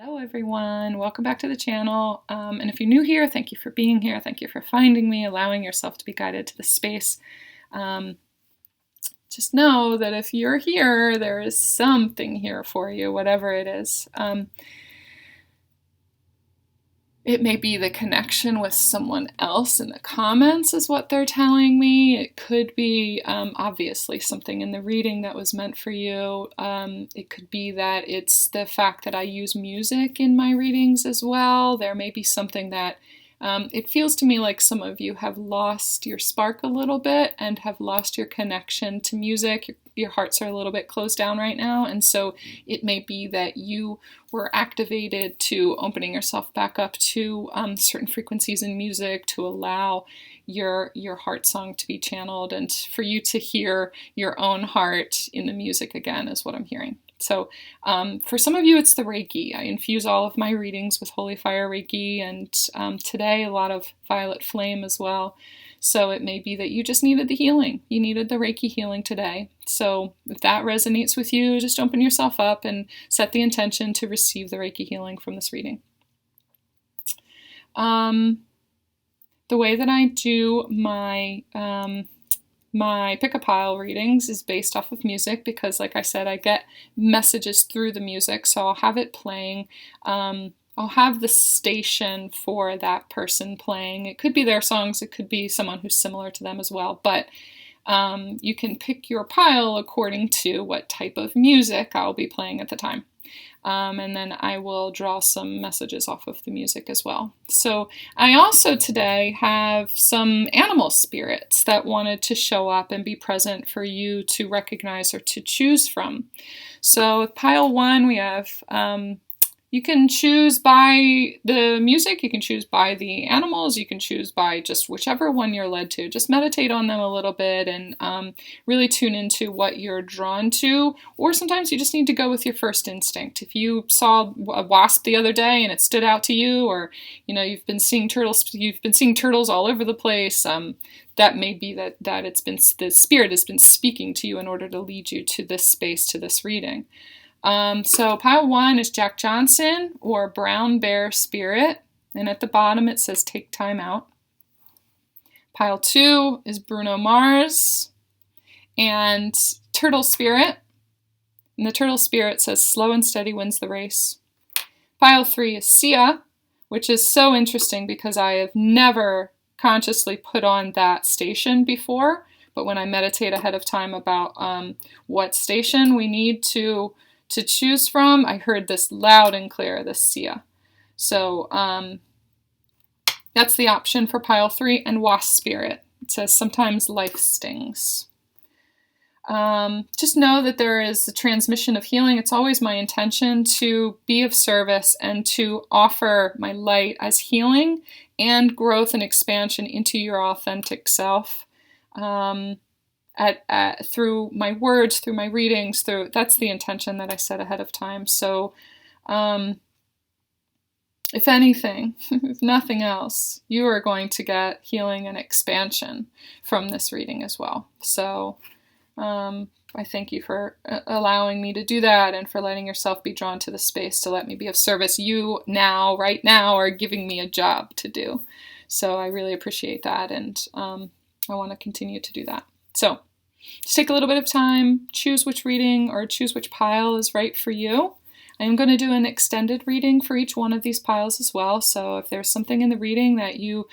Hello everyone, welcome back to the channel. And if you're new here, thank you for being here. Thank you for finding me, allowing yourself to be guided to the space. Just know that if you're here, there is something here for you, whatever it is. It may be the connection with someone else in the comments is what they're telling me. It could be obviously something in the reading that was meant for you. It could be that it's the fact that I use music in my readings as well. There may be something that it feels to me like some of you have lost your spark a little bit and have lost your connection to music. Your hearts are a little bit closed down right now, and so it may be that you were activated to opening yourself back up to certain frequencies in music to allow your heart song to be channeled and for you to hear your own heart in the music again is what I'm hearing. So for some of you, it's the Reiki. I infuse all of my readings with Holy Fire Reiki, and today a lot of Violet Flame as well. So it may be that you just needed the healing. You needed the Reiki healing today. So if that resonates with you, just open yourself up and set the intention to receive the Reiki healing from this reading. The way that I do my pick a pile readings is based off of music because, like I said, I get messages through the music, so I'll have it playing. I'll have the station for that person playing. It could be their songs, it could be someone who's similar to them as well, but you can pick your pile according to what type of music I'll be playing at the time. And then I will draw some messages off of the music as well. So I also today have some animal spirits that wanted to show up and be present for you to recognize or to choose from. So with pile 1, we have, you can choose by the music, you can choose by the animals, you can choose by just whichever one you're led to. Just meditate on them a little bit and really tune into what you're drawn to, or sometimes you just need to go with your first instinct. If you saw a wasp the other day and it stood out to you, or you've been seeing turtles all over the place, that may be that the spirit has been speaking to you in order to lead you to this space, to this reading. So pile 1 is Jack Johnson or Brown Bear Spirit, and at the bottom it says take time out. Pile 2 is Bruno Mars and Turtle Spirit, and the Turtle Spirit says slow and steady wins the race. Pile 3 is Sia, which is so interesting because I have never consciously put on that station before, but when I meditate ahead of time about what station we need to choose from, I heard this loud and clear, this Sia. So that's the option for pile 3, and Wasp Spirit. It says sometimes life stings. Just know that there is a transmission of healing. It's always my intention to be of service and to offer my light as healing and growth and expansion into your authentic self. Through my words, through my readings, that's the intention that I set ahead of time. So if anything, if nothing else, you are going to get healing and expansion from this reading as well. So I thank you for allowing me to do that and for letting yourself be drawn to the space to let me be of service. You now, right now, are giving me a job to do. So I really appreciate that, and I want to continue to do that. So just take a little bit of time, choose which reading or choose which pile is right for you. I am going to do an extended reading for each one of these piles as well. So if there's something in the reading that you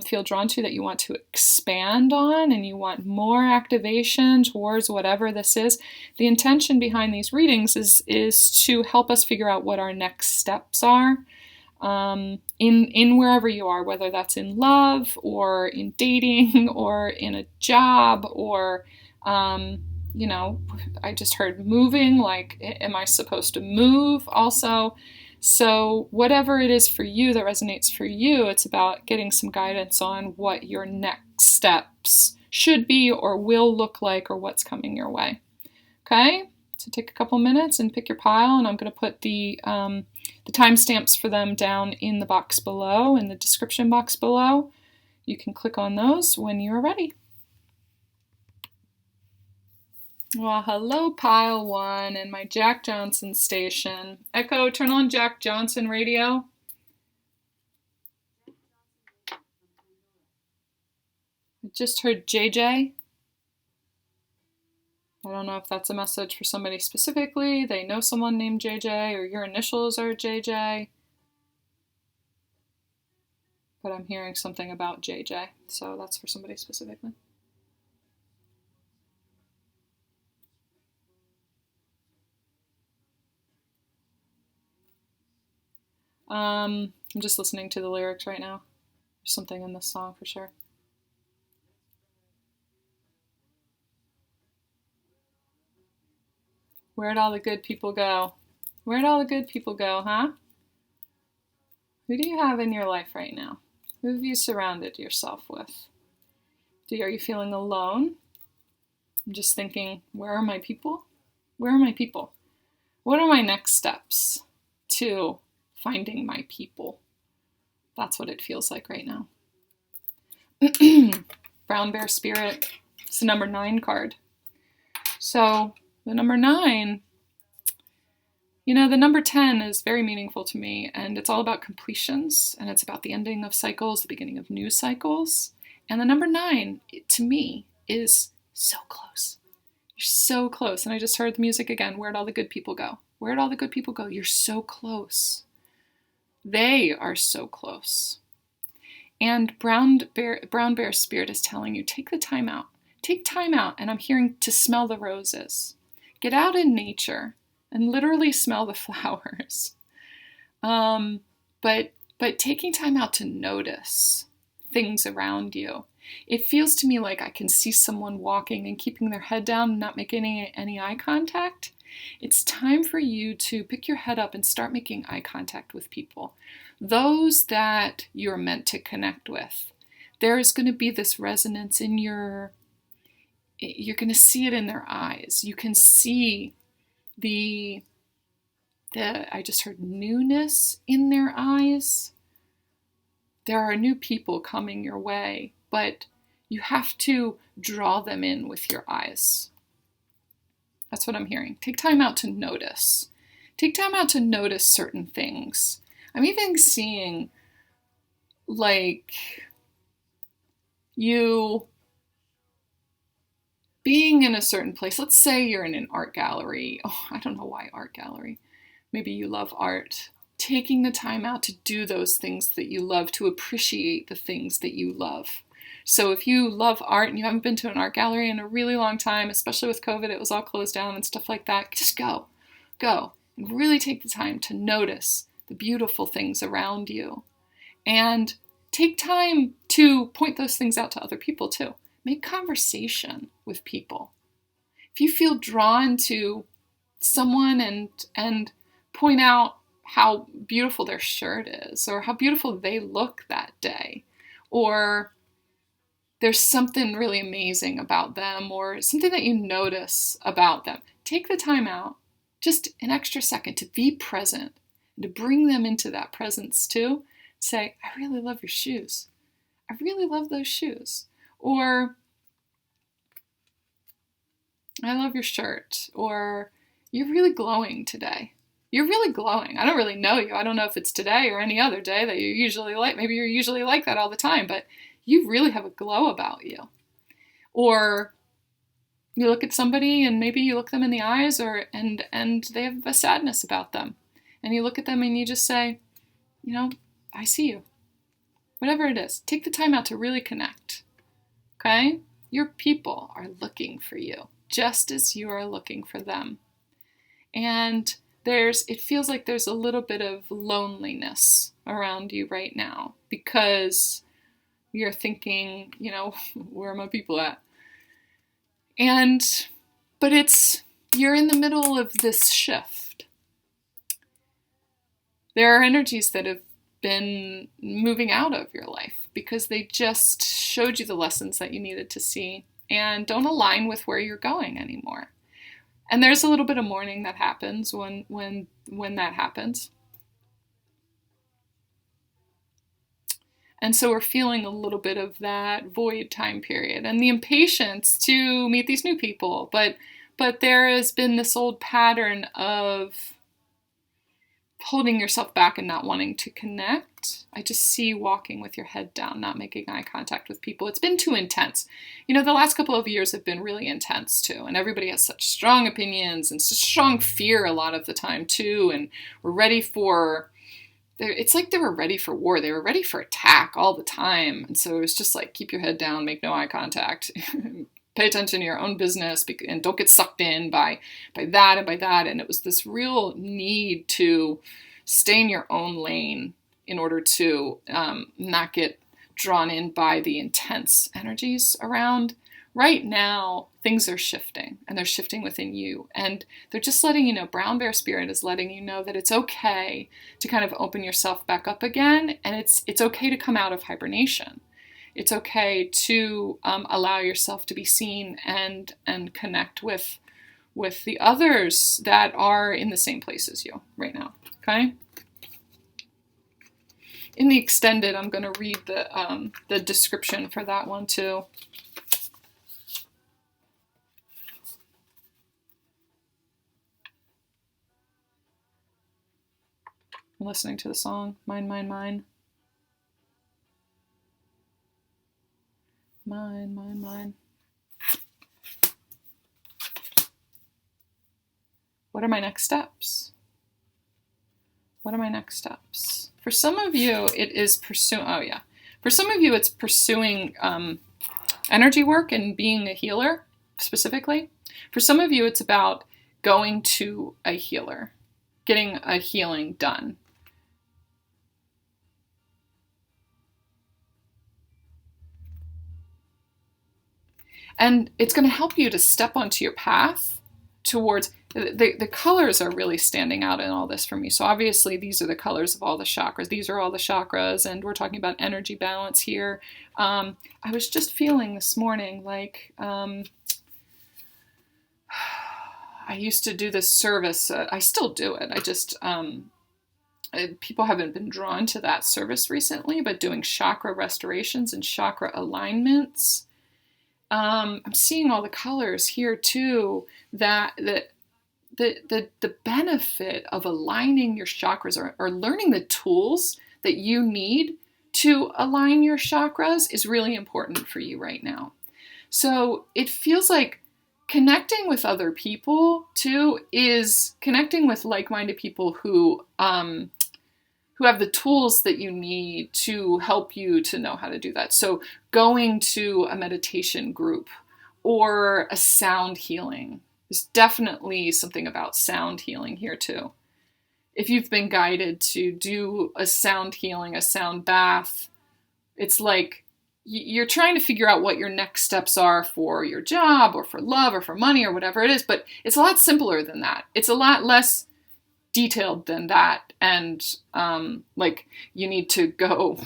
feel drawn to, that you want to expand on and you want more activation towards whatever this is, the intention behind these readings is to help us figure out what our next steps are. In wherever you are, whether that's in love or in dating or in a job or, I just heard moving, like, am I supposed to move also? So whatever it is for you that resonates for you, it's about getting some guidance on what your next steps should be or will look like or what's coming your way. Okay? So take a couple minutes and pick your pile, and I'm going to put the timestamps for them down in the box below, in the description box below. You can click on those when you're ready. Well, hello, Pile One and my Jack Johnson station. Echo, turn on Jack Johnson radio. I just heard JJ. I don't know if that's a message for somebody specifically. They know someone named JJ, or your initials are JJ. But I'm hearing something about JJ, so that's for somebody specifically. I'm just listening to the lyrics right now. There's something in this song for sure. Where'd all the good people go? Where'd all the good people go, huh? Who do you have in your life right now? Who have you surrounded yourself with? Are you feeling alone? I'm just thinking, where are my people? Where are my people? What are my next steps to finding my people? That's what it feels like right now. Brown Bear Spirit. It's the number 9 card. So the number 9, the number 10 is very meaningful to me, and it's all about completions, and it's about the ending of cycles, the beginning of new cycles. And the number 9, to me, is so close. You're so close. And I just heard the music again. Where'd all the good people go? Where'd all the good people go? You're so close. They are so close. And Brown Bear Spirit is telling you, take the time out. Take time out, and I'm hearing to smell the roses. Get out in nature and literally smell the flowers. But taking time out to notice things around you. It feels to me like I can see someone walking and keeping their head down and not making any eye contact. It's time for you to pick your head up and start making eye contact with people. Those that you're meant to connect with. There is going to be this resonance in you're going to see it in their eyes. You can see I just heard newness in their eyes. There are new people coming your way, but you have to draw them in with your eyes. That's what I'm hearing. Take time out to notice. Take time out to notice certain things. I'm even seeing like you being in a certain place. Let's say you're in an art gallery. Oh, I don't know why art gallery. Maybe you love art. Taking the time out to do those things that you love, to appreciate the things that you love. So if you love art and you haven't been to an art gallery in a really long time, especially with COVID, it was all closed down and stuff like that, just go and really take the time to notice the beautiful things around you. And take time to point those things out to other people too. Make conversation with people. If you feel drawn to someone and point out how beautiful their shirt is, or how beautiful they look that day, or there's something really amazing about them, or something that you notice about them, take the time out, just an extra second, to be present and to bring them into that presence too. Say, I really love your shoes. I really love those shoes. Or, I love your shirt. Or, you're really glowing today. You're really glowing. I don't really know you. I don't know if it's today or any other day that you're usually like. Maybe you're usually like that all the time, but you really have a glow about you. Or you look at somebody and maybe you look them in the eyes, and they have a sadness about them. And you look at them and you just say, I see you. Whatever it is, take the time out to really connect. Okay? Your people are looking for you, just as you are looking for them. And it feels like there's a little bit of loneliness around you right now, because you're thinking, where are my people at? But you're in the middle of this shift. There are energies that have been moving out of your life because they just showed you the lessons that you needed to see and don't align with where you're going anymore. And there's a little bit of mourning that happens when that happens. And so we're feeling a little bit of that void time period and the impatience to meet these new people. But But there has been this old pattern of holding yourself back and not wanting to connect. I just see you walking with your head down, not making eye contact with people. It's been too intense. The last couple of years have been really intense too, and everybody has such strong opinions and such strong fear a lot of the time too, and we're ready for, it's like they were ready for war. They were ready for attack all the time, and so it was just like, keep your head down, make no eye contact, pay attention to your own business, and don't get sucked in by that and by that. And it was this real need to stay in your own lane in order to not get drawn in by the intense energies around. Right now, things are shifting, and they're shifting within you. And they're just letting you know, Brown Bear Spirit is letting you know that it's okay to kind of open yourself back up again, and it's okay to come out of hibernation. It's okay to allow yourself to be seen and connect with the others that are in the same place as you right now, okay? In the extended, I'm going to read the description for that one too. I'm listening to the song, Mine, Mine, Mine. Mine, mine, mine. What are my next steps? What are my next steps? For some of you, it is pursuing, For some of you, it's pursuing energy work and being a healer, specifically. For some of you, it's about going to a healer, getting a healing done. And it's going to help you to step onto your path towards, the colors are really standing out in all this for me. So obviously these are the colors of all the chakras. These are all the chakras, and we're talking about energy balance here. I was just feeling this morning like I used to do this service. I still do it. I just, people haven't been drawn to that service recently, but doing chakra restorations and chakra alignments. I'm seeing all the colors here too, that the benefit of aligning your chakras or learning the tools that you need to align your chakras is really important for you right now. So it feels like connecting with other people too is connecting with like-minded people who have the tools that you need to help you to know how to do that. So going to a meditation group or a sound healing. There's definitely something about sound healing here too. If you've been guided to do a sound healing, a sound bath, it's like you're trying to figure out what your next steps are for your job or for love or for money or whatever it is, but it's a lot simpler than that. It's a lot less detailed than that. And you need to go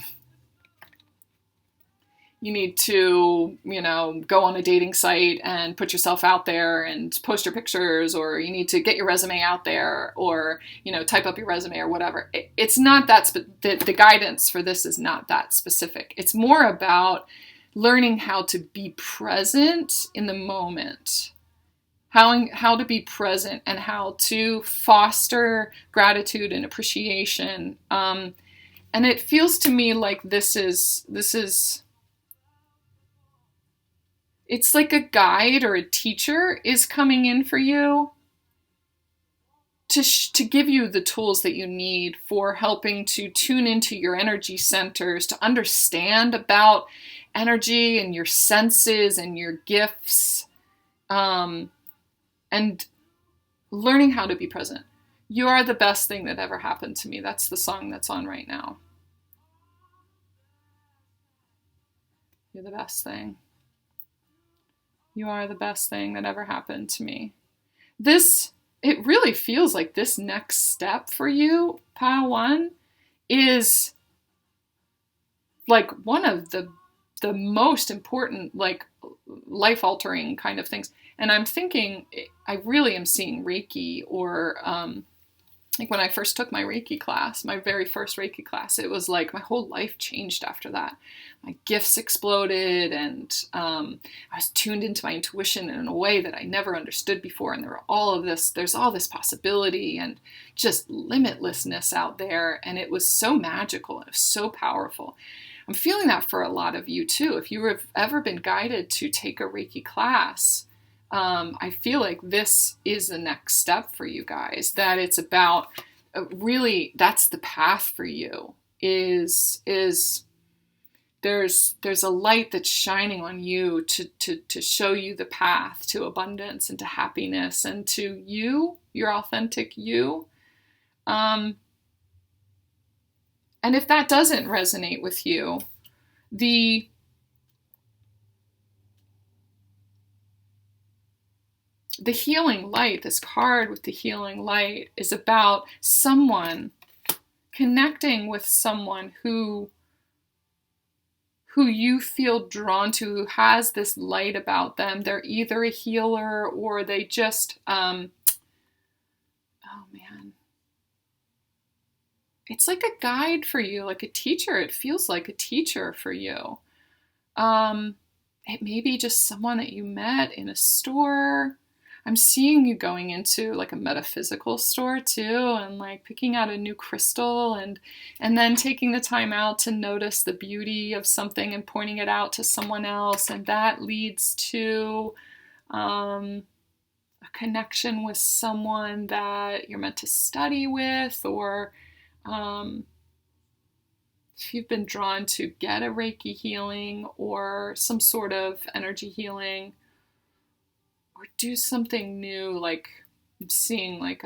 go on a dating site and put yourself out there and post your pictures, or you need to get your resume out there, or, type up your resume or whatever. It's not that, the guidance for this is not that specific. It's more about learning how to be present in the moment. How to be present and how to foster gratitude and appreciation. And it feels to me like this is, it's like a guide or a teacher is coming in for you to give you the tools that you need for helping to tune into your energy centers, to understand about energy and your senses and your gifts. And learning how to be present. You are the best thing that ever happened to me. That's the song that's on right now. You're the best thing. You are the best thing that ever happened to me. It really feels like this next step for you, Pile 1, is like one of the most important, like, life-altering kind of things. And I'm thinking, I really am seeing Reiki or like when I first took my Reiki class, my very first Reiki class, it was like my whole life changed after that. My gifts exploded, and I was tuned into my intuition in a way that I never understood before. And there's all this possibility and just limitlessness out there. And it was so magical. It was so powerful. I'm feeling that for a lot of you too. If you have ever been guided to take a Reiki class, I feel like this is the next step for you guys, that it's about really, that's the path for you, is there's a light that's shining on you to show you the path to abundance and to happiness and to you, your authentic you. And if that doesn't resonate with you, the healing light, this card with the healing light, is about someone connecting with someone who you feel drawn to, who has this light about them. They're either a healer or they just, oh man. It's like a guide for you, like a teacher. It feels like a teacher for you. It may be just someone that you met in a store. I'm seeing you going into like a metaphysical store too, and like picking out a new crystal and then taking the time out to notice the beauty of something and pointing it out to someone else. And that leads to a connection with someone that you're meant to study with, or if you've been drawn to get a Reiki healing or some sort of energy healing, or do something new, like I'm seeing like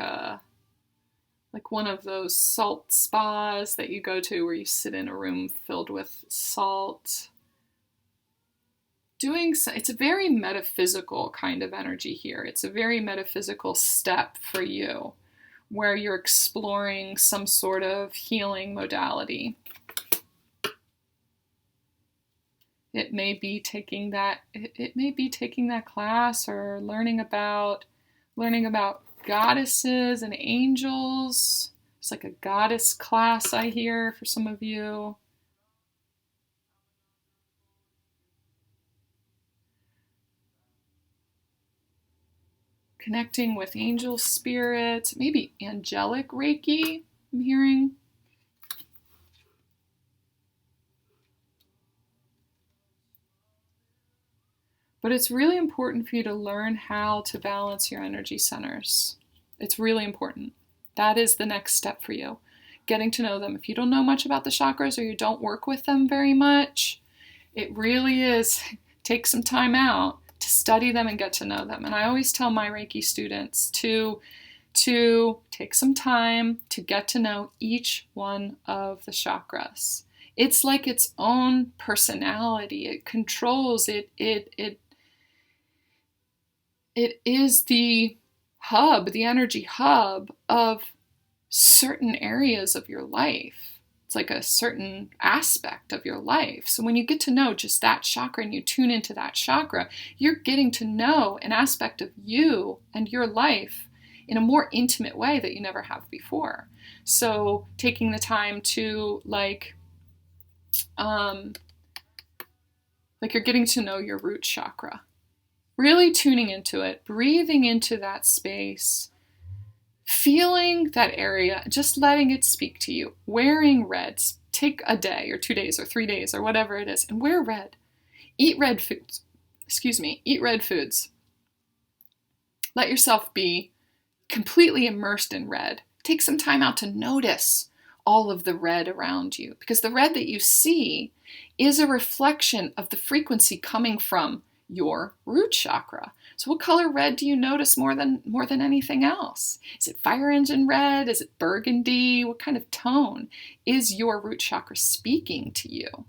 one of those salt spas that you go to where you sit in a room filled with salt. It's a very metaphysical kind of energy here. It's a very metaphysical step for you where you're exploring some sort of healing modality. It may be taking that class, or learning about goddesses and angels. It's like a goddess class I hear for some of you. Connecting with angel spirits, maybe angelic Reiki, I'm hearing. But it's really important for you to learn how to balance your energy centers. It's really important. That is the next step for you. Getting to know them. If you don't know much about the chakras, or you don't work with them very much, it really is, take some time out to study them and get to know them. And I always tell my Reiki students to take some time to get to know each one of the chakras. It's like its own personality. It controls it. It is the hub, the energy hub of certain areas of your life. It's like a certain aspect of your life. So when you get to know just that chakra and you tune into that chakra, you're getting to know an aspect of you and your life in a more intimate way that you never have before. So taking the time to like you're getting to know your root chakra. Really tuning into it, breathing into that space, feeling that area, just letting it speak to you. Wearing reds. Take a day or 2 days or 3 days or whatever it is and wear red. Eat red foods. Eat red foods. Let yourself be completely immersed in red. Take some time out to notice all of the red around you, because the red that you see is a reflection of the frequency coming from your root chakra. So what color red do you notice more than anything else? Is it fire engine red? Is it burgundy? What kind of tone is your root chakra speaking to you?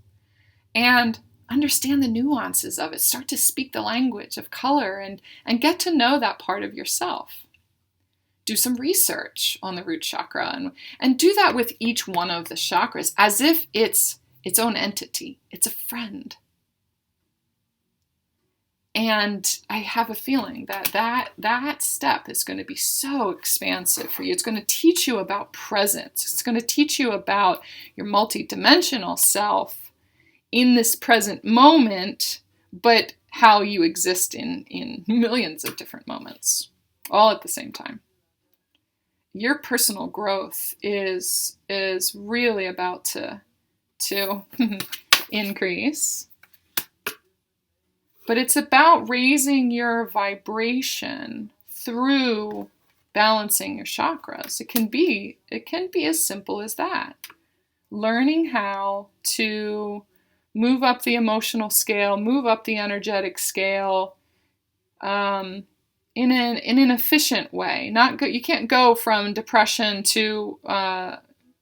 And understand the nuances of it. Start to speak the language of color and get to know that part of yourself. Do some research on the root chakra and do that with each one of the chakras as if it's its own entity. It's a friend. And I have a feeling that step is going to be so expansive for you. It's going to teach you about presence. It's going to teach you about your multidimensional self in this present moment, but how you exist in millions of different moments, all at the same time. Your personal growth is really about to increase. But it's about raising your vibration through balancing your chakras. It can be as simple as that. Learning how to move up the emotional scale, move up the energetic scale, in an efficient way. You can't go from depression to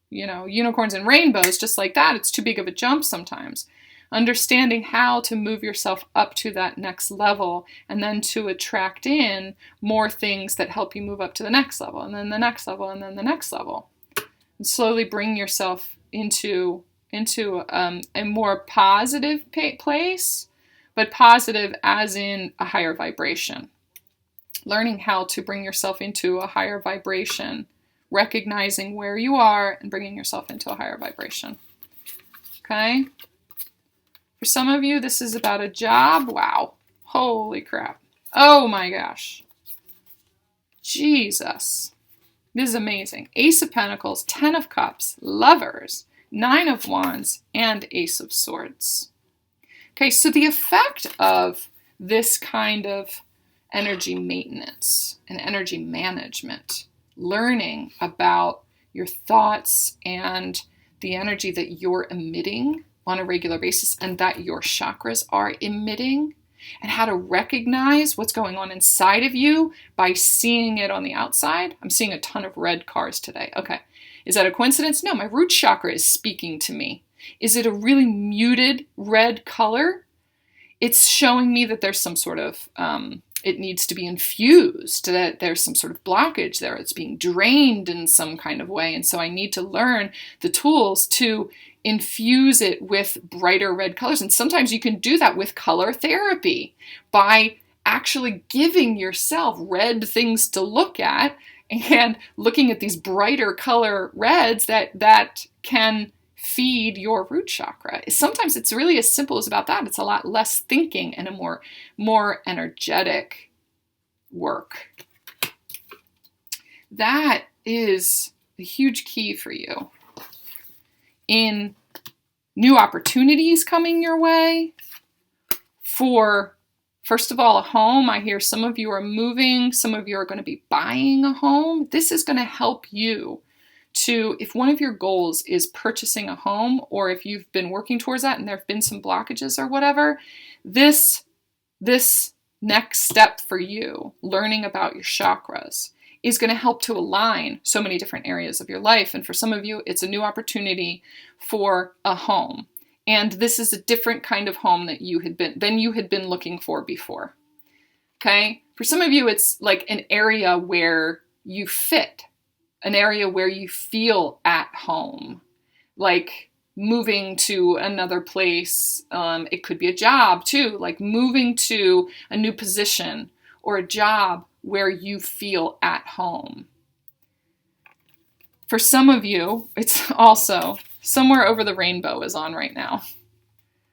unicorns and rainbows just like that. It's too big of a jump sometimes. Understanding how to move yourself up to that next level, and then to attract in more things that help you move up to the next level, and then the next level, and then the next level. And slowly bring yourself into a more positive place, but positive as in a higher vibration. Learning how to bring yourself into a higher vibration, recognizing where you are and bringing yourself into a higher vibration. Okay? For some of you, this is about a job. Wow. Holy crap. Oh my gosh. Jesus. This is amazing. Ace of Pentacles, 10 of Cups, Lovers, 9 of Wands, and Ace of Swords. Okay, so the effect of this kind of energy maintenance and energy management, learning about your thoughts and the energy that you're emitting on a regular basis and that your chakras are emitting, and how to recognize what's going on inside of you by seeing it on the outside. I'm seeing a ton of red cars today. Okay. Is that a coincidence? No, my root chakra is speaking to me. Is it a really muted red color? It's showing me that there's some sort of, it needs to be infused, that there's some sort of blockage there. It's being drained in some kind of way. And so I need to learn the tools to infuse it with brighter red colors. And sometimes you can do that with color therapy by actually giving yourself red things to look at and looking at these brighter color reds that can feed your root chakra. Sometimes it's really as simple as about that. It's a lot less thinking and a more energetic work. That is a huge key for you in new opportunities coming your way. For, first of all, a home. I hear some of you are moving, some of you are going to be buying a home. This is going to help you to, if one of your goals is purchasing a home, or if you've been working towards that and there have been some blockages or whatever, this next step for you, learning about your chakras, is going to help to align so many different areas of your life. And for some of you, it's a new opportunity for a home. And this is a different kind of home than you had been looking for before. Okay? For some of you, it's like an area where you fit, an area where you feel at home, like moving to another place. It could be a job too, like moving to a new position or a job where you feel at home. For some of you, it's also somewhere over the rainbow is on right now,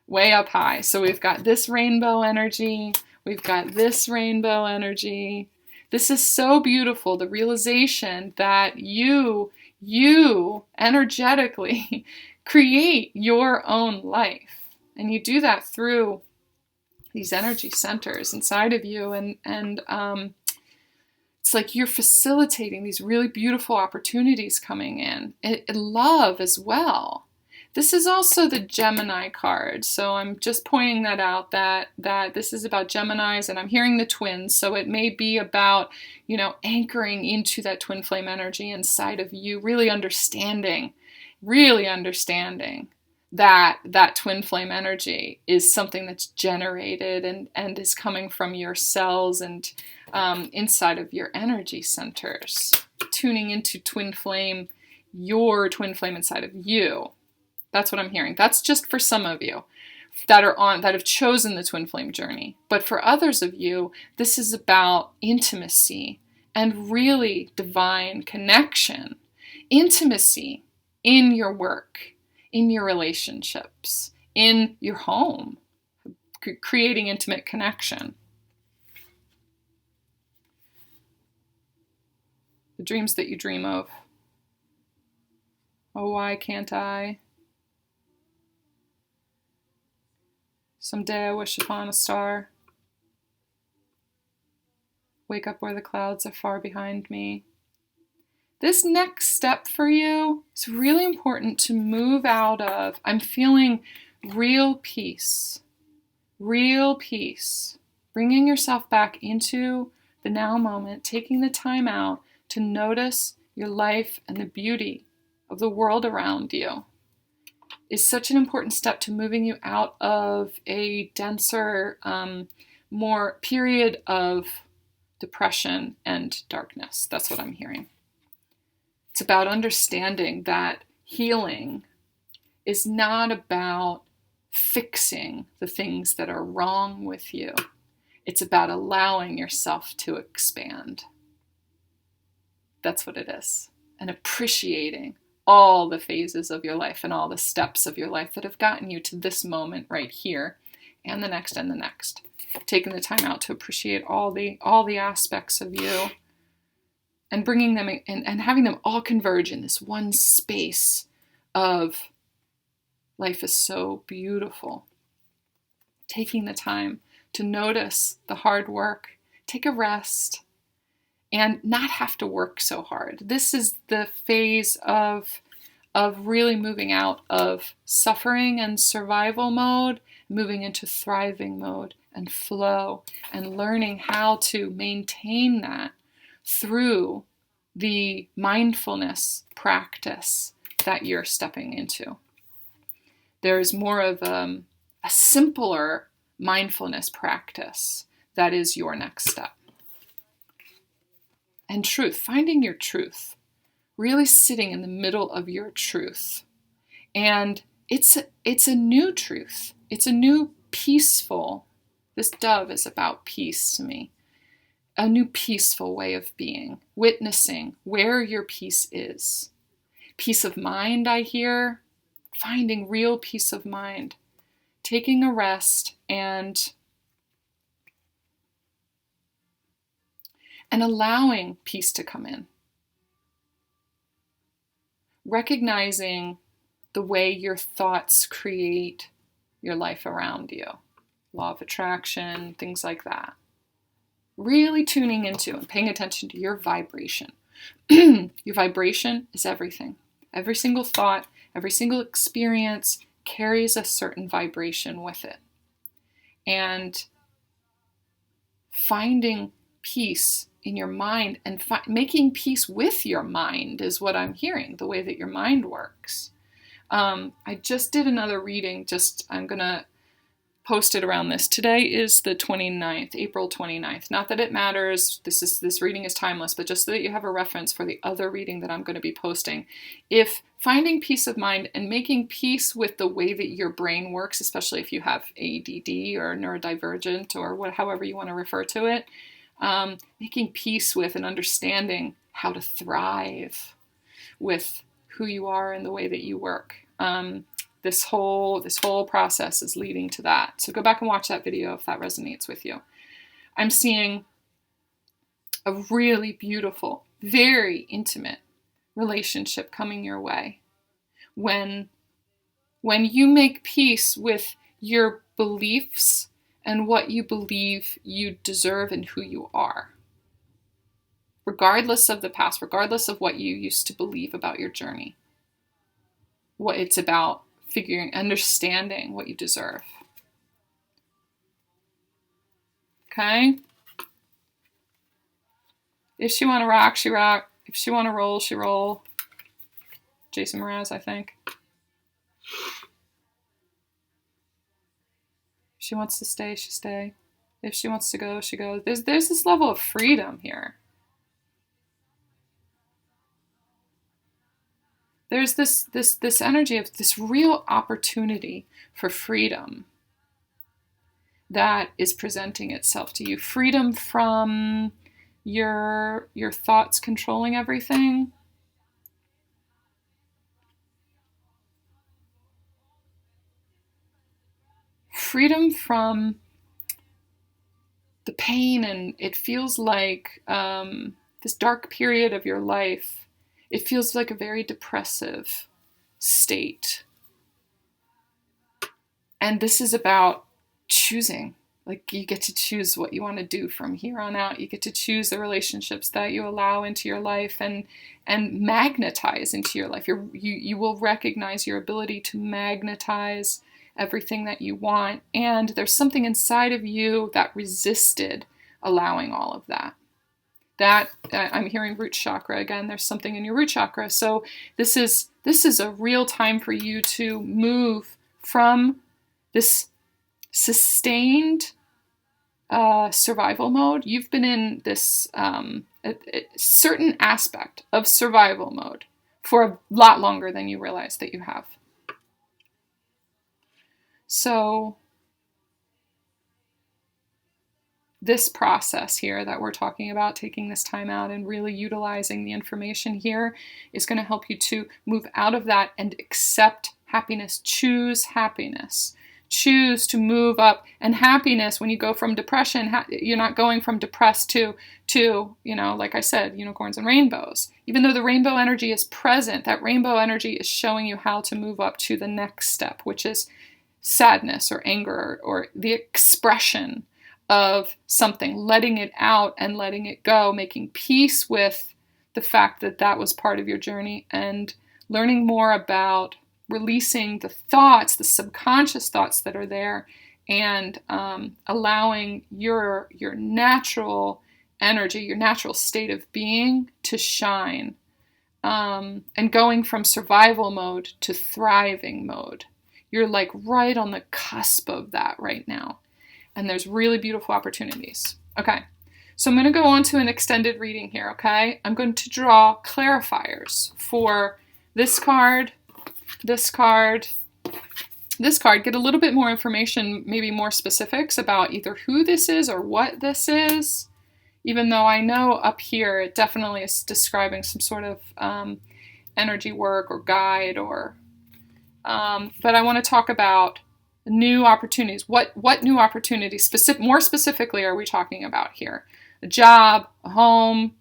way up high. So we've got this rainbow energy. We've got this rainbow energy. This is so beautiful. The realization that you energetically create your own life. And you do that through these energy centers inside of you. And it's like you're facilitating these really beautiful opportunities coming in. Love as well. This is also the Gemini card. So I'm just pointing that out, that this is about Geminis, and I'm hearing the twins. So it may be about, anchoring into that twin flame energy inside of you, really understanding that twin flame energy is something that's generated and is coming from your cells and inside of your energy centers. Tuning into your twin flame inside of you. That's what I'm hearing. That's just for some of you. that have chosen the twin flame journey. But for others of you, this is about intimacy and really divine connection. Intimacy in your work, in your relationships, in your home, creating intimate connection. The dreams that you dream of. Oh, why can't I? Someday I wish upon a star. Wake up where the clouds are far behind me. This next step for you is really important to move out of. I'm feeling real peace. Real peace. Bringing yourself back into the now moment, taking the time out to notice your life and the beauty of the world around you is such an important step to moving you out of a denser, more period of depression and darkness. That's what I'm hearing. It's about understanding that healing is not about fixing the things that are wrong with you. It's about allowing yourself to expand. That's what it is. And appreciating all the phases of your life and all the steps of your life that have gotten you to this moment right here and the next and the next. Taking the time out to appreciate all the aspects of you and bringing them in and having them all converge in this one space of life is so beautiful. Taking the time to notice the hard work, take a rest, and not have to work so hard. This is the phase of really moving out of suffering and survival mode, moving into thriving mode and flow, and learning how to maintain that through the mindfulness practice that you're stepping into. There's more of a simpler mindfulness practice that is your next step. And truth, finding your truth, really sitting in the middle of your truth. And it's a new truth. It's a new peaceful, this dove is about peace to me, a new peaceful way of being, witnessing where your peace is. Peace of mind, I hear, finding real peace of mind, taking a rest and allowing peace to come in. Recognizing the way your thoughts create your life around you. Law of attraction, things like that. Really tuning into and paying attention to your vibration. Your vibration is everything. Every single thought, every single experience carries a certain vibration with it. And finding peace in your mind and making peace with your mind is what I'm hearing, the way that your mind works. I just did another reading, I'm going to post it around this. Today is the 29th, April 29th. Not that it matters, this reading is timeless, but just so that you have a reference for the other reading that I'm going to be posting. If finding peace of mind and making peace with the way that your brain works, especially if you have ADD or neurodivergent or however you want to refer to it, making peace with and understanding how to thrive with who you are and the way that you work. This whole process is leading to that. So go back and watch that video if that resonates with you. I'm seeing a really beautiful, very intimate relationship coming your way. When you make peace with your beliefs and what you believe you deserve and who you are. Regardless of the past, regardless of what you used to believe about your journey. What it's about understanding what you deserve. Okay? If she want to rock, she rock. If she want to roll, she roll. Jason Mraz, I think. If she wants to stay, she stay. If she wants to go, she goes. There's this level of freedom here. There's this energy of this real opportunity for freedom that is presenting itself to you. Freedom from your thoughts controlling everything. Freedom from the pain, and it feels like this dark period of your life, it feels like a very depressive state. And this is about choosing. Like, you get to choose what you want to do from here on out. You get to choose the relationships that you allow into your life and magnetize into your life. You will recognize your ability to magnetize everything that you want. And there's something inside of you that resisted allowing all of that. I'm hearing root chakra again. There's something in your root chakra. So this is a real time for you to move from this sustained survival mode. You've been in this a certain aspect of survival mode for a lot longer than you realize that you have. So this process here that we're talking about, taking this time out and really utilizing the information here, is going to help you to move out of that and accept happiness. Choose happiness. Choose to move up. And happiness, when you go from depression, you're not going from depressed to, like I said, unicorns and rainbows. Even though the rainbow energy is present, that rainbow energy is showing you how to move up to the next step, which is sadness or anger or the expression of something, letting it out and letting it go, making peace with the fact that that was part of your journey, and learning more about releasing the thoughts, the subconscious thoughts that are there, and allowing your natural energy, your natural state of being to shine, and going from survival mode to thriving mode. You're like right on the cusp of that right now. And there's really beautiful opportunities. Okay, so I'm going to go on to an extended reading here, okay? I'm going to draw clarifiers for this card, this card, this card. Get a little bit more information, maybe more specifics about either who this is or what this is. Even though I know up here it definitely is describing some sort of energy work or guide, or but I want to talk about new opportunities. What new opportunities, more specifically, are we talking about here? A job, a home.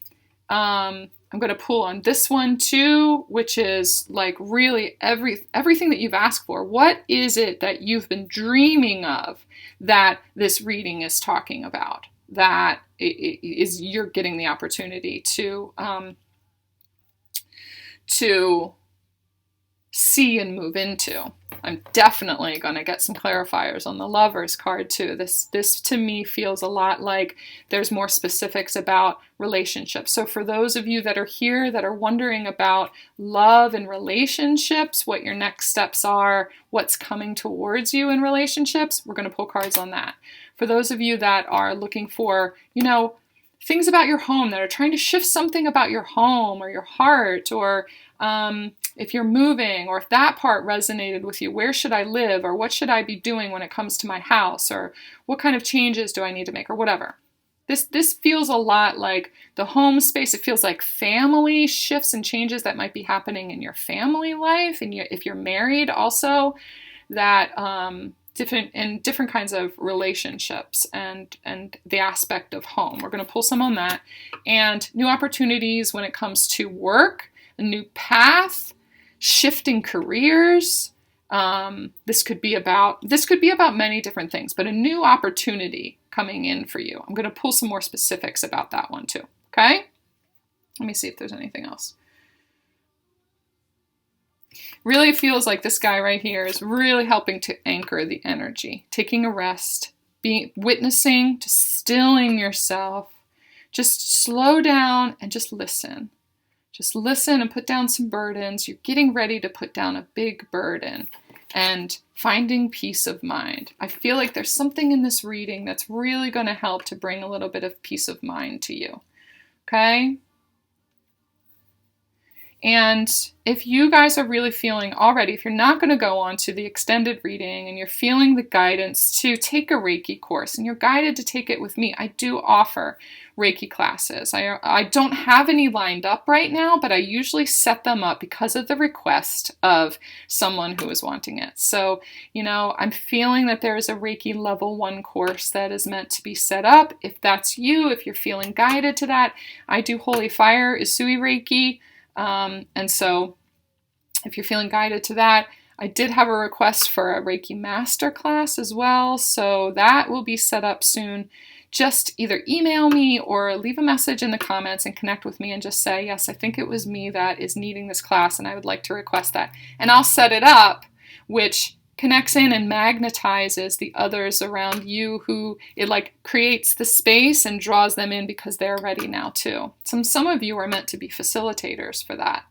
I'm going to pull on this one too, which is like really everything that you've asked for. What is it that you've been dreaming of that this reading is talking about? That is, you're getting the opportunity to see and move into. I'm definitely going to get some clarifiers on the Lovers card too. This to me feels a lot like there's more specifics about relationships. So for those of you that are here that are wondering about love and relationships, what your next steps are, what's coming towards you in relationships, we're going to pull cards on that. For those of you that are looking for, things about your home, that are trying to shift something about your home or your heart, or if you're moving, or if that part resonated with you, where should I live, or what should I be doing when it comes to my house, or what kind of changes do I need to make, or whatever. This feels a lot like the home space. It feels like family shifts and changes that might be happening in your family life, and if you're married also, that different kinds of relationships and the aspect of home. We're going to pull some on that, and new opportunities when it comes to work, a new path, shifting careers. This could be about many different things, but a new opportunity coming in for you. I'm going to pull some more specifics about that one too. Okay? Let me see if there's anything else. Really feels like this guy right here is really helping to anchor the energy, taking a rest, witnessing, just stilling yourself. Just slow down and just listen. Just listen and put down some burdens. You're getting ready to put down a big burden and finding peace of mind. I feel like there's something in this reading that's really going to help to bring a little bit of peace of mind to you. Okay? And if you guys are really feeling already, if you're not going to go on to the extended reading and you're feeling the guidance to take a Reiki course and you're guided to take it with me, I do offer Reiki classes. I don't have any lined up right now, but I usually set them up because of the request of someone who is wanting it. So, I'm feeling that there is a Reiki level 1 course that is meant to be set up. If that's you, if you're feeling guided to that, I do Holy Fire Usui Reiki. And so if you're feeling guided to that, I did have a request for a Reiki Master class as well. So that will be set up soon. Just either email me or leave a message in the comments and connect with me and just say, yes, I think it was me that is needing this class and I would like to request that. And I'll set it up, which connects in and magnetizes the others around you, who it creates the space and draws them in because they're ready now too. Some of you are meant to be facilitators for that.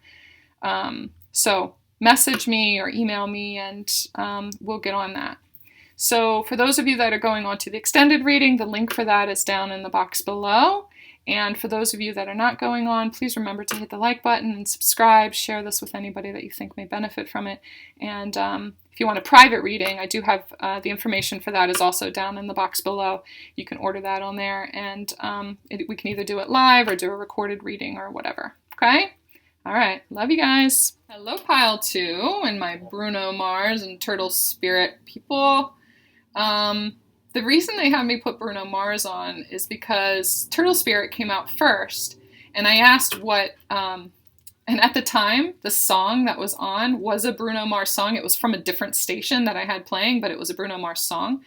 So message me or email me and we'll get on that. So for those of you that are going on to the extended reading, the link for that is down in the box below. And for those of you that are not going on, please remember to hit the like button and subscribe. Share this with anybody that you think may benefit from it. And if you want a private reading, I do have the information for that is also down in the box below. You can order that on there, and we can either do it live or do a recorded reading or whatever. Okay? All right. Love you guys. Hello, Pile 2 and my Bruno Mars and Turtle Spirit people. The reason they had me put Bruno Mars on is because Turtle Spirit came out first, and I asked what, and at the time, the song that was on was a Bruno Mars song. It was from a different station that I had playing, but it was a Bruno Mars song,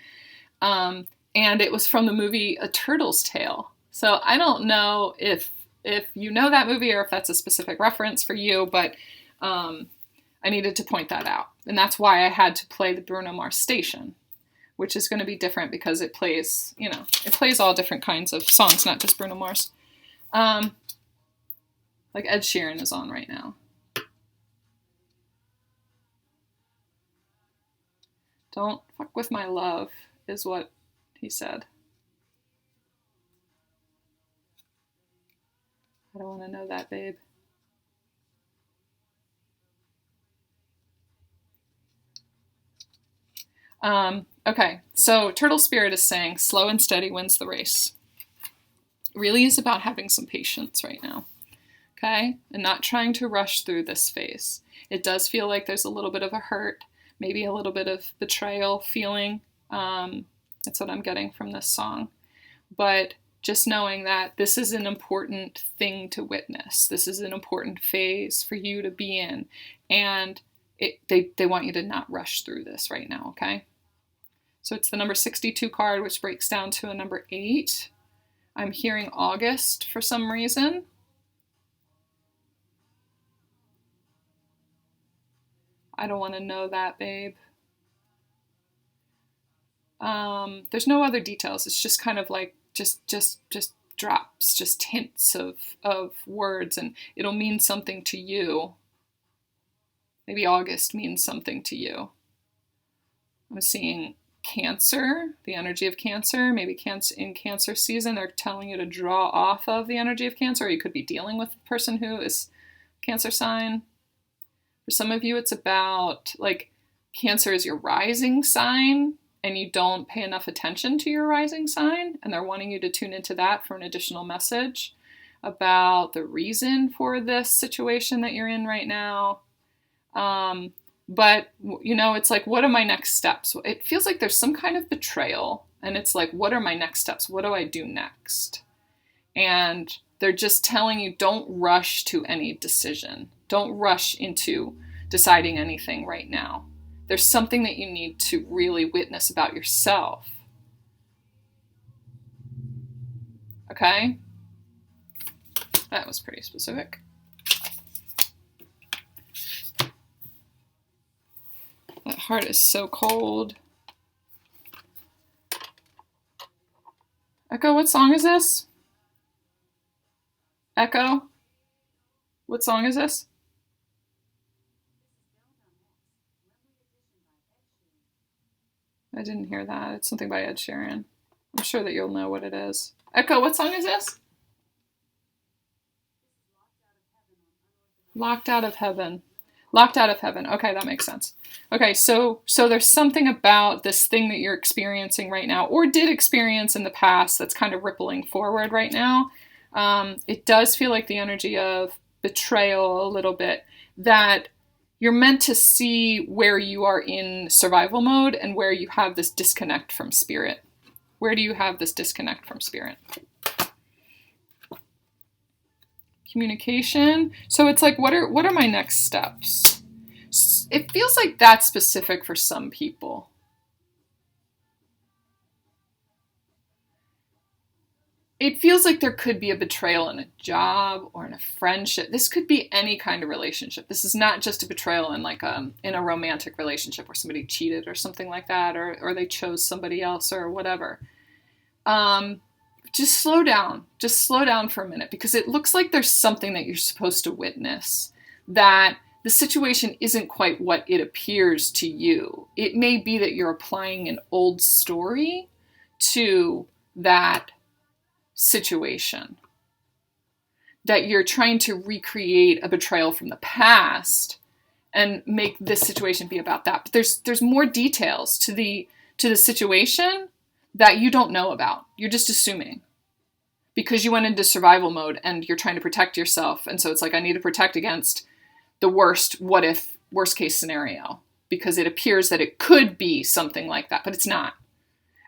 and it was from the movie A Turtle's Tale. So I don't know if you know that movie or if that's a specific reference for you, but I needed to point that out, and that's why I had to play the Bruno Mars station, which is going to be different because it plays, it plays all different kinds of songs, not just Bruno Mars. Like Ed Sheeran is on right now. Don't fuck with my love, is what he said. I don't want to know that, babe. Okay, so Turtle Spirit is saying, slow and steady wins the race. It really is about having some patience right now, okay? And not trying to rush through this phase. It does feel like there's a little bit of a hurt, maybe a little bit of betrayal feeling. That's what I'm getting from this song. But just knowing that this is an important thing to witness. This is an important phase for you to be in. And they want you to not rush through this right now, okay? So it's the number 62 card, which breaks down to a number 8. I'm hearing August for some reason. I don't want to know that, babe. There's no other details. It's just kind of like just drops, just hints of words, and it'll mean something to you. Maybe August means something to you. I'm seeing Cancer, the energy of Cancer. Maybe in Cancer season, they're telling you to draw off of the energy of Cancer, or you could be dealing with a person who is Cancer sign. For some of you, it's about, Cancer is your rising sign, and you don't pay enough attention to your rising sign, and they're wanting you to tune into that for an additional message about the reason for this situation that you're in right now. But, it's like, what are my next steps? It feels like there's some kind of betrayal, and it's like, what are my next steps? What do I do next? And they're just telling you, don't rush to any decision. Don't rush into deciding anything right now. There's something that you need to really witness about yourself. Okay? That was pretty specific. That heart is so cold. Echo, what song is this? Echo? What song is this? I didn't hear that. It's something by Ed Sheeran. I'm sure that you'll know what it is. Echo, what song is this? Locked out of heaven. Locked out of heaven. Okay, that makes sense. Okay, so there's something about this thing that you're experiencing right now, or did experience in the past, that's kind of rippling forward right now. It does feel like the energy of betrayal a little bit, that you're meant to see where you are in survival mode and where you have this disconnect from spirit. Where do you have this disconnect from spirit? Communication. So it's like, what are my next steps? It feels like that's specific for some people. It feels like there could be a betrayal in a job or in a friendship. This could be any kind of relationship. This is not just a betrayal in like in a romantic relationship where somebody cheated or something like that, or they chose somebody else or whatever. Just slow down. Just slow down for a minute, because it looks like there's something that you're supposed to witness, that the situation isn't quite what it appears to you. It may be that you're applying an old story to that situation, that you're trying to recreate a betrayal from the past and make this situation be about that. But there's more details to the situation that you don't know about. You're just assuming because you went into survival mode and you're trying to protect yourself. And so it's like, I need to protect against the worst case scenario, because it appears that it could be something like that, but it's not.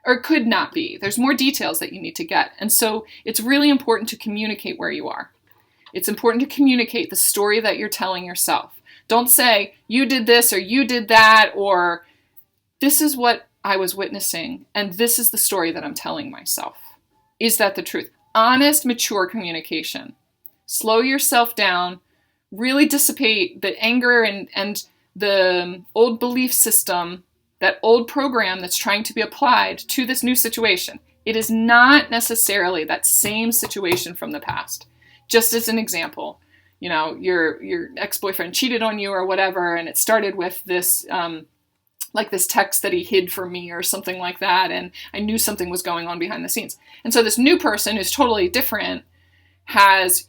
Or it could not be. There's more details that you need to get. And so it's really important to communicate where you are. It's important to communicate the story that you're telling yourself. Don't say, you did this or you did that, or this is what I was witnessing and this is the story that I'm telling myself. Is that the truth? Honest, mature communication. Slow yourself down. Really dissipate the anger and the old belief system, that old program that's trying to be applied to this new situation. It is not necessarily that same situation from the past. Just as an example, you know, your ex-boyfriend cheated on you or whatever, and it started with this, like this text that he hid from me or something like that, and I knew something was going on behind the scenes. And so this new person who's totally different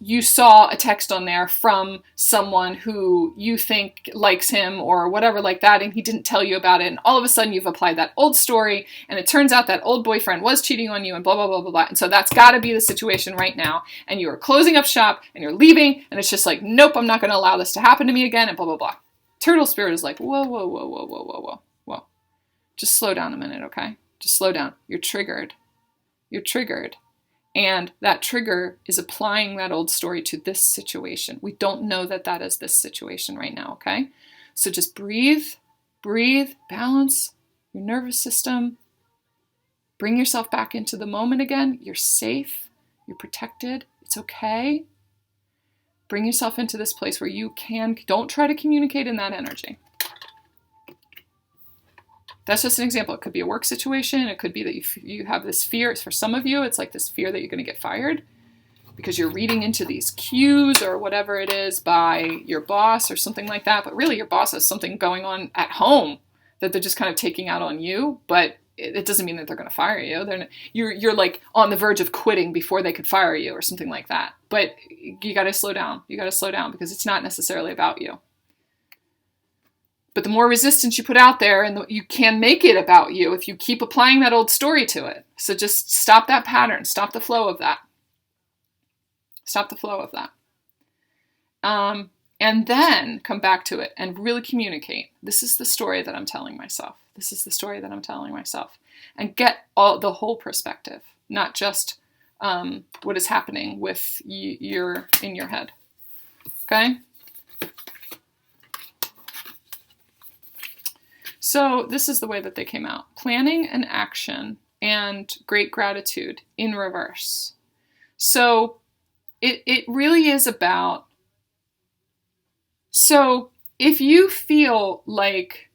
you saw a text on there from someone who you think likes him or whatever like that, and he didn't tell you about it, and all of a sudden you've applied that old story, and it turns out that old boyfriend was cheating on you and blah, blah, blah, blah, blah. And so that's got to be the situation right now, and you are closing up shop, and you're leaving, and it's just like, nope, I'm not going to allow this to happen to me again, and blah, blah, blah. Turtle Spirit is like, whoa, whoa, whoa, whoa, whoa, whoa, whoa, whoa. Just slow down a minute, okay? Just slow down. You're triggered. You're triggered. And that trigger is applying that old story to this situation. We don't know that that is this situation right now, okay? So just breathe, balance your nervous system. Bring yourself back into the moment again. You're safe. You're protected. It's okay. Bring yourself into this place where you don't try to communicate in that energy. That's just an example. It could be a work situation. It could be that you have this fear. For some of you, it's like this fear that you're going to get fired because you're reading into these cues or whatever it is by your boss or something like that. But really, your boss has something going on at home that they're just kind of taking out on you. But it doesn't mean that they're going to fire you. You're like on the verge of quitting before they could fire you or something like that. But you got to slow down. You got to slow down because it's not necessarily about you. But the more resistance you put out there, and you can make it about you if you keep applying that old story to it. So just stop that pattern. Stop the flow of that. Stop the flow of that. And then come back to it and really communicate. This is the story that I'm telling myself. This is the story that I'm telling myself. And get the whole perspective, not just what is happening with in your head. Okay? So this is the way that they came out. Planning and action and great gratitude in reverse. So it really is about, so if you feel like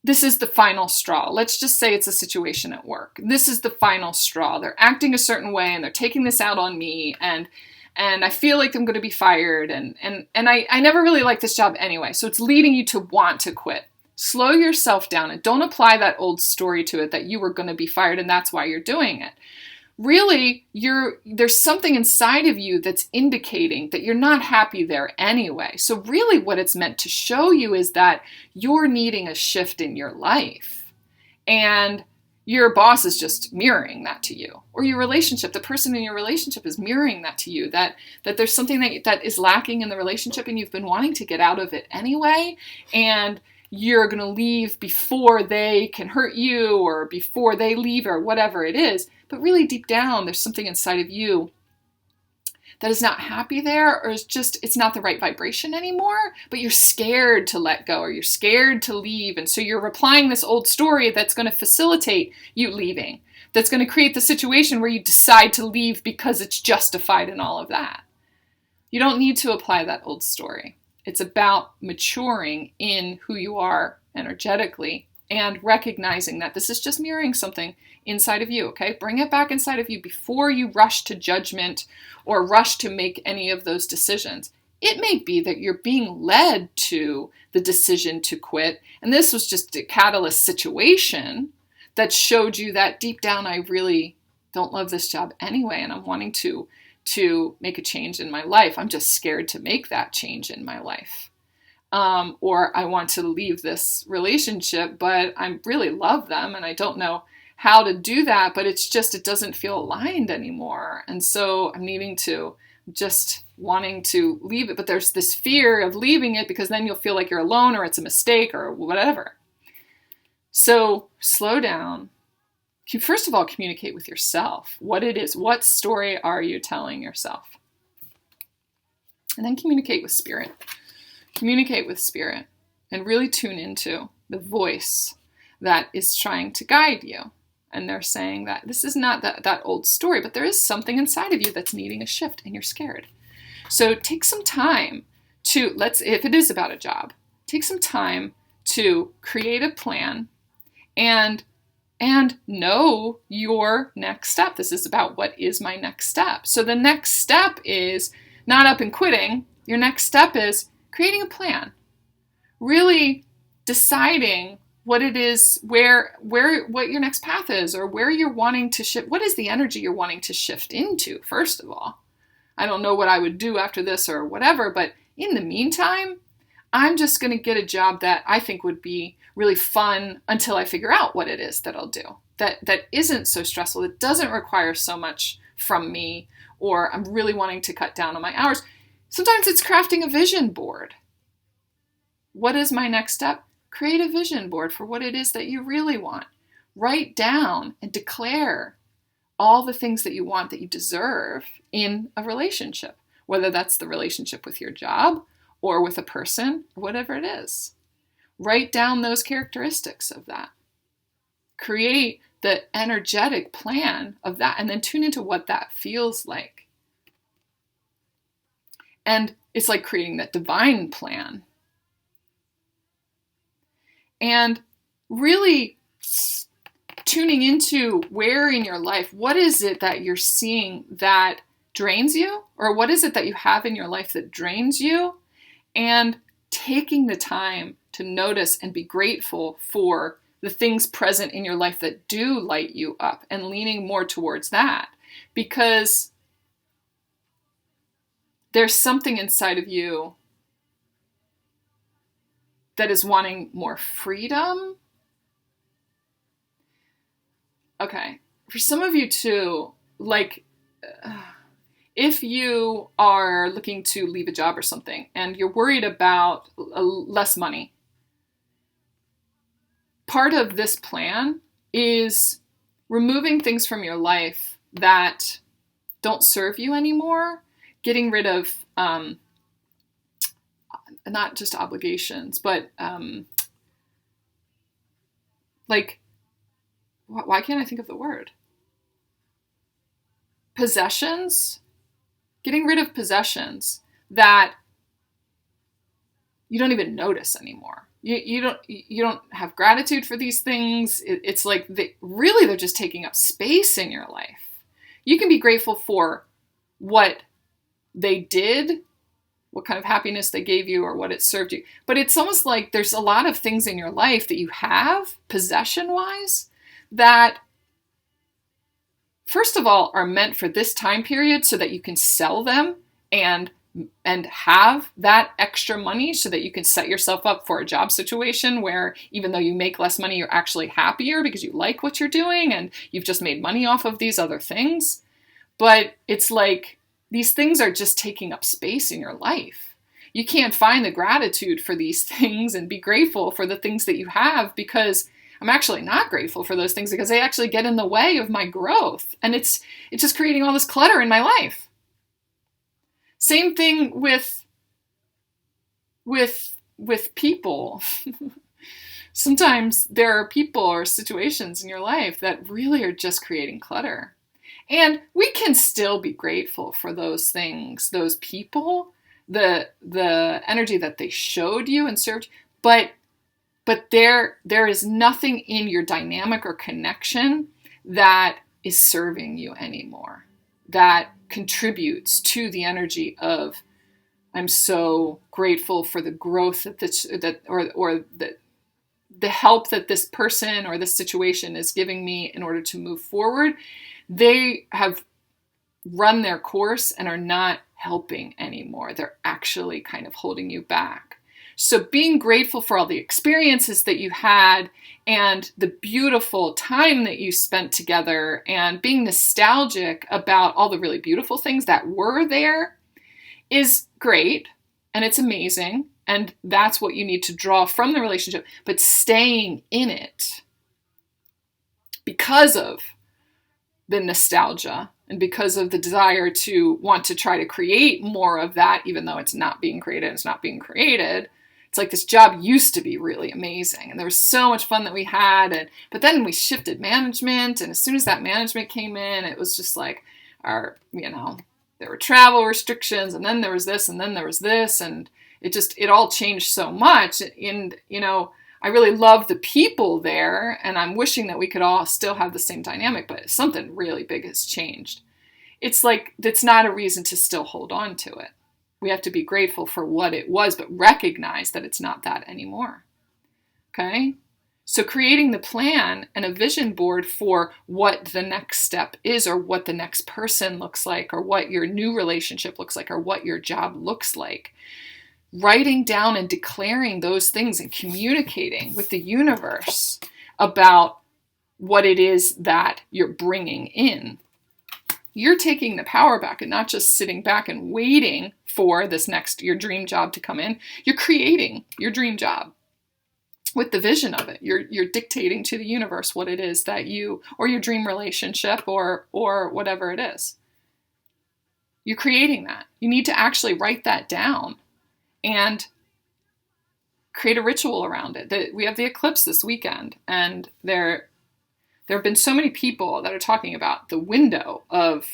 this is the final straw, let's just say it's a situation at work. This is the final straw. They're acting a certain way and they're taking this out on me, and I feel like I'm going to be fired, and I never really liked this job anyway. So it's leading you to want to quit. Slow yourself down and don't apply that old story to it that you were going to be fired and that's why you're doing it. really there's something inside of you that's indicating that you're not happy there anyway. So really what it's meant to show you is that you're needing a shift in your life. And your boss is just mirroring that to you. Or your relationship, the person in your relationship is mirroring that to you. That there's something that is lacking in the relationship and you've been wanting to get out of it anyway. And you're going to leave before they can hurt you or before they leave or whatever it is. But really deep down, there's something inside of you that is not happy there, or it's not the right vibration anymore, but you're scared to let go or you're scared to leave. And so you're replying this old story that's going to facilitate you leaving, that's going to create the situation where you decide to leave because it's justified and all of that. You don't need to apply that old story. It's about maturing in who you are energetically and recognizing that this is just mirroring something inside of you, okay? Bring it back inside of you before you rush to judgment or rush to make any of those decisions. It may be that you're being led to the decision to quit, and this was just a catalyst situation that showed you that deep down, I really don't love this job anyway, and I'm wanting to make a change in my life. I'm just scared to make that change in my life. Or I want to leave this relationship, but I really love them and I don't know how to do that, but it doesn't feel aligned anymore. And so I'm just wanting to leave it, but there's this fear of leaving it because then you'll feel like you're alone or it's a mistake or whatever. So slow down. First of all, communicate with yourself what it is. What story are you telling yourself? And then communicate with spirit. Communicate with spirit and really tune into the voice that is trying to guide you. And they're saying that this is not that old story, but there is something inside of you that's needing a shift and you're scared. So take some time if it is about a job, take some time to create a plan and know your next step. This is about what is my next step. So the next step is not up and quitting. Your next step is creating a plan, really deciding what it is, what your next path is, or where you're wanting to shift. What is the energy you're wanting to shift into, first of all? I don't know what I would do after this or whatever, but in the meantime, I'm just going to get a job that I think would be really fun until I figure out what it is that I'll do. That isn't so stressful. It doesn't require so much from me, or I'm really wanting to cut down on my hours. Sometimes it's crafting a vision board. What is my next step? Create a vision board for what it is that you really want. Write down and declare all the things that you want, that you deserve in a relationship, whether that's the relationship with your job or with a person, or whatever it is. Write down those characteristics of that. Create the energetic plan of that, and then tune into what that feels like. And it's like creating that divine plan. And really tuning into where in your life, what is it that you're seeing that drains you? Or what is it that you have in your life that drains you? And taking the time to notice and be grateful for the things present in your life that do light you up, and leaning more towards that. Because there's something inside of you that is wanting more freedom. Okay, for some of you too, if you are looking to leave a job or something and you're worried about less money, part of this plan is removing things from your life that don't serve you anymore, getting rid of not just obligations, but why can't I think of the word? Possessions. Getting rid of possessions that you don't even notice anymore. You don't have gratitude for these things. It's like they're just taking up space in your life. You can be grateful for what they did, what kind of happiness they gave you, or what it served you. But it's almost like there's a lot of things in your life that you have, possession-wise, that first of all, are meant for this time period so that you can sell them and have that extra money so that you can set yourself up for a job situation where even though you make less money, you're actually happier because you like what you're doing and you've just made money off of these other things. But it's like these things are just taking up space in your life. You can't find the gratitude for these things and be grateful for the things that you have, because I'm actually not grateful for those things because they actually get in the way of my growth. And it's just creating all this clutter in my life. Same thing with people. Sometimes there are people or situations in your life that really are just creating clutter. And we can still be grateful for those things, those people, the energy that they showed you and served, but there is nothing in your dynamic or connection that is serving you anymore, that contributes to the energy of, I'm so grateful for the growth the help that this person or this situation is giving me in order to move forward. They have run their course and are not helping anymore. They're actually kind of holding you back. So being grateful for all the experiences that you had and the beautiful time that you spent together and being nostalgic about all the really beautiful things that were there is great, and it's amazing, and that's what you need to draw from the relationship. But staying in it because of the nostalgia and because of the desire to want to try to create more of that, even though it's not being created, it's like this job used to be really amazing and there was so much fun that we had, but then we shifted management, and as soon as that management came in, it was just like there were travel restrictions, and then there was this, and then there was this, and it all changed so much. And I really love the people there, and I'm wishing that we could all still have the same dynamic, but something really big has changed. It's like, it's not a reason to still hold on to it. We have to be grateful for what it was, but recognize that it's not that anymore. Okay? So creating the plan and a vision board for what the next step is, or what the next person looks like, or what your new relationship looks like, or what your job looks like. Writing down and declaring those things and communicating with the universe about what it is that you're bringing in. You're taking the power back and not just sitting back and waiting for your dream job to come in. You're creating your dream job with the vision of it. You're dictating to the universe what it is that or your dream relationship or whatever it is. You're creating that. You need to actually write that down and create a ritual around it. We have the eclipse this weekend, and there have been so many people that are talking about the window of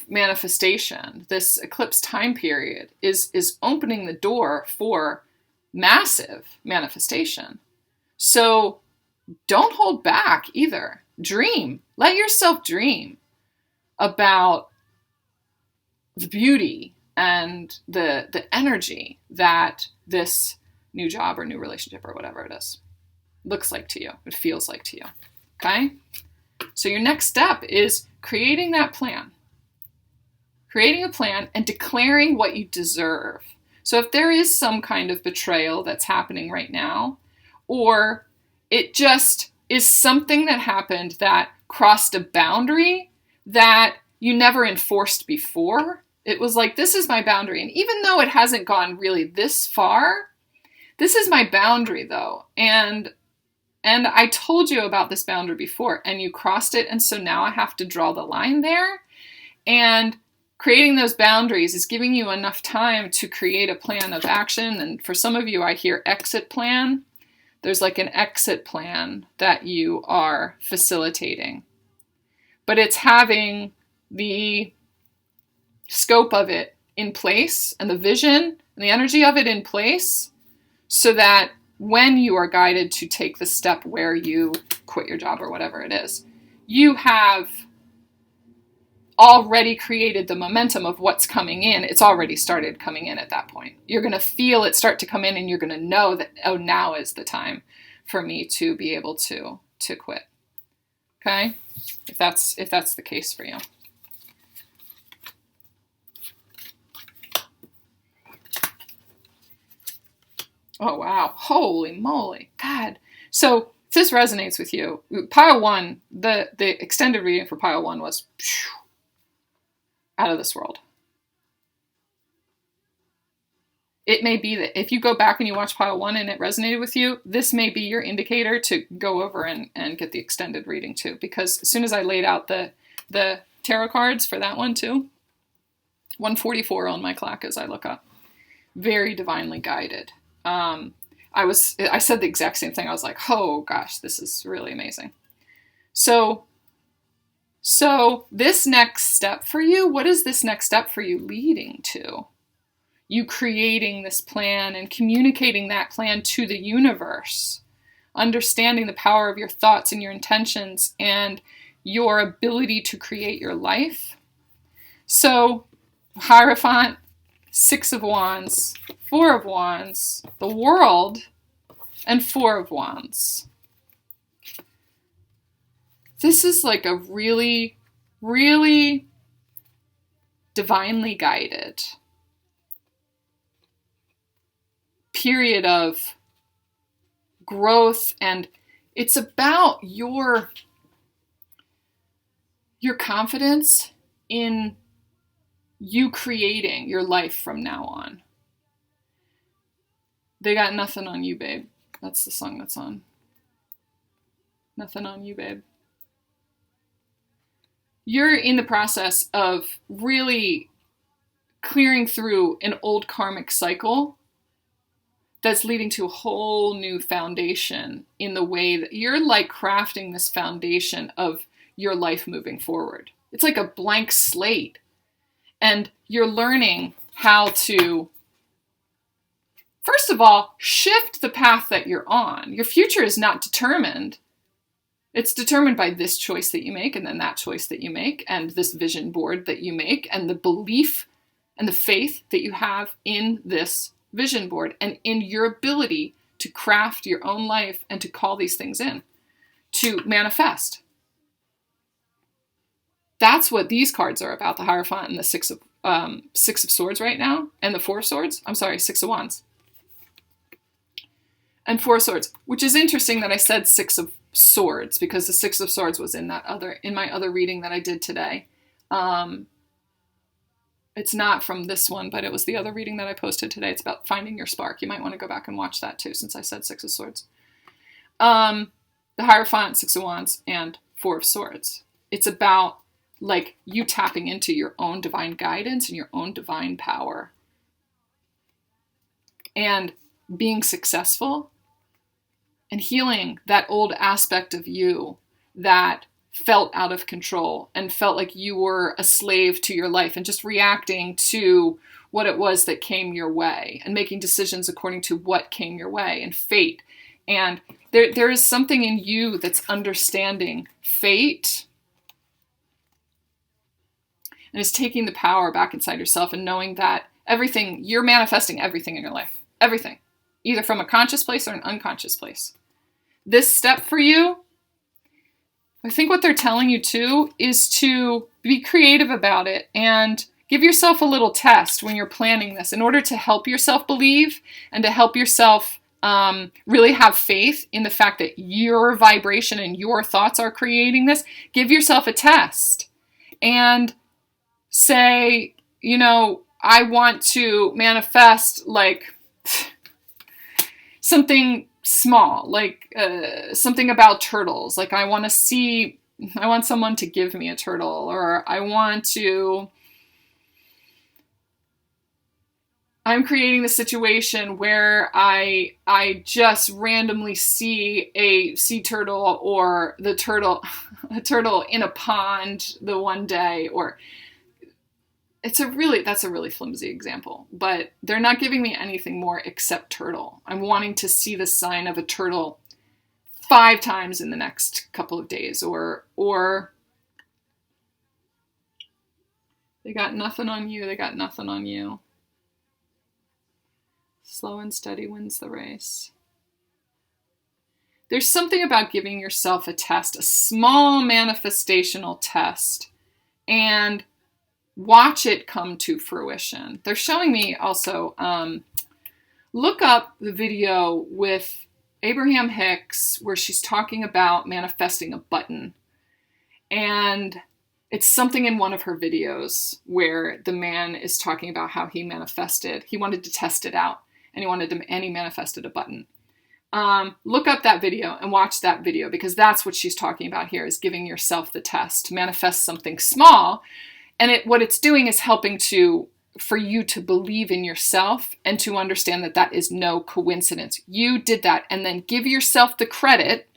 manifestation. This eclipse time period is opening the door for massive manifestation. So don't hold back either. Dream. Let yourself dream about the beauty and the energy that this new job or new relationship or whatever it is looks like to you, it feels like to you. Okay? So your next step is creating that plan. Creating a plan and declaring what you deserve. So if there is some kind of betrayal that's happening right now, or it just is something that happened that crossed a boundary that you never enforced before, it was like, this is my boundary. And even though it hasn't gone really this far, this is my boundary though. And I told you about this boundary before and you crossed it. And so now I have to draw the line there. And creating those boundaries is giving you enough time to create a plan of action. And for some of you, I hear exit plan. There's like an exit plan that you are facilitating. But it's having the scope of it in place and the vision and the energy of it in place so that when you are guided to take the step where you quit your job or whatever it is, you have already created the momentum of what's coming in. It's already started coming in at that point. You're going to feel it start to come in and you're going to know that, oh, now is the time for me to be able to quit. Okay? if that's the case for you. Oh, wow. Holy moly. God. So if this resonates with you, pile one, the extended reading for pile one was out of this world. It may be that if you go back and you watch pile one and it resonated with you, this may be your indicator to go over and get the extended reading too. Because as soon as I laid out the tarot cards for that one too, 144 on my clock as I look up. Very divinely guided. I said the exact same thing. I was like, oh gosh, this is really amazing. So this next step for you, what is this next step for you leading to? You creating this plan and communicating that plan to the universe, understanding the power of your thoughts and your intentions and your ability to create your life. So Hierophant, Six of Wands, Four of Wands, the World, and Four of Wands. This is like a really, really divinely guided period of growth, and it's about your confidence in you creating your life from now on. They got nothing on you, babe. That's the song that's on. Nothing on you, babe. You're in the process of really clearing through an old karmic cycle that's leading to a whole new foundation in the way that you're like crafting this foundation of your life moving forward. It's like a blank slate. And you're learning how to, first of all, shift the path that you're on. Your future is not determined. It's determined by this choice that you make, and then that choice that you make, and this vision board that you make, and the belief and the faith that you have in this vision board and in your ability to craft your own life and to call these things in, to manifest. That's what these cards are about, the Hierophant and the Six of Swords right now, and the Four of Swords. I'm sorry, Six of Wands. And Four of Swords, which is interesting that I said Six of Swords because the Six of Swords was in my other reading that I did today. It's not from this one, but it was the other reading that I posted today. It's about finding your spark. You might want to go back and watch that too, since I said Six of Swords. The Hierophant, Six of Wands, and Four of Swords. It's about like you tapping into your own divine guidance and your own divine power and being successful and healing that old aspect of you that felt out of control and felt like you were a slave to your life and just reacting to what it was that came your way and making decisions according to what came your way and fate. And there is something in you that's understanding fate and is taking the power back inside yourself and knowing that everything, you're manifesting everything in your life. Everything. Either from a conscious place or an unconscious place. This step for you, I think what they're telling you too is to be creative about it and give yourself a little test when you're planning this in order to help yourself believe and to help yourself really have faith in the fact that your vibration and your thoughts are creating this. Give yourself a test and say, you know, I want to manifest like something small, like something about turtles. Like I want someone to give me a turtle, or I'm creating the situation where I just randomly see a sea turtle or a turtle in a pond the one day, or that's a really flimsy example, but they're not giving me anything more except turtle. I'm wanting to see the sign of a turtle 5 times in the next couple of days, or they got nothing on you. They got nothing on you. Slow and steady wins the race. There's something about giving yourself a test, a small manifestational test, and watch it come to fruition. They're showing me also, look up the video with Abraham Hicks where she's talking about manifesting a button. And it's something in one of her videos where the man is talking about how he manifested. He wanted to test it out, and he manifested a button. Look up that video and watch that video, because that's what she's talking about here, is giving yourself the test to manifest something small. And what it's doing is helping for you to believe in yourself and to understand that that is no coincidence. You did that, and then give yourself the credit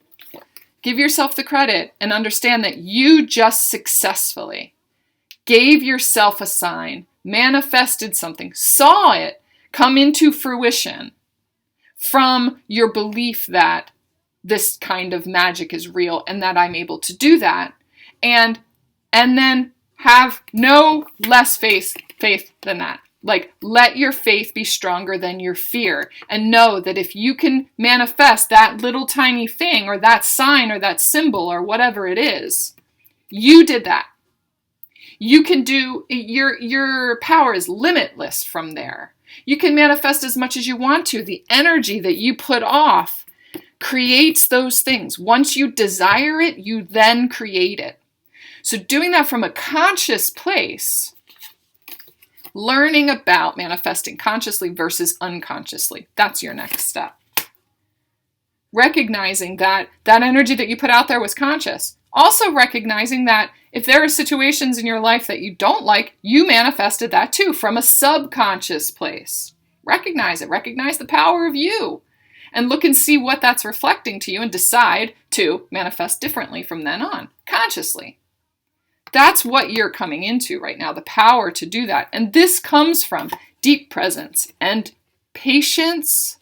and understand that you just successfully gave yourself a sign, manifested something, saw it come into fruition from your belief that this kind of magic is real and that I'm able to do that. And then have no less faith than that. Like, let your faith be stronger than your fear, and know that if you can manifest that little tiny thing or that sign or that symbol or whatever it is, you did that. You can do, your power is limitless from there. You can manifest as much as you want to. The energy that you put off creates those things. Once you desire it, you then create it. So doing that from a conscious place, learning about manifesting consciously versus unconsciously, that's your next step. Recognizing that that energy that you put out there was conscious. Also recognizing that if there are situations in your life that you don't like, you manifested that too from a subconscious place. Recognize it. Recognize the power of you. And look and see what that's reflecting to you and decide to manifest differently from then on, consciously. That's what you're coming into right now, the power to do that. And this comes from deep presence and patience.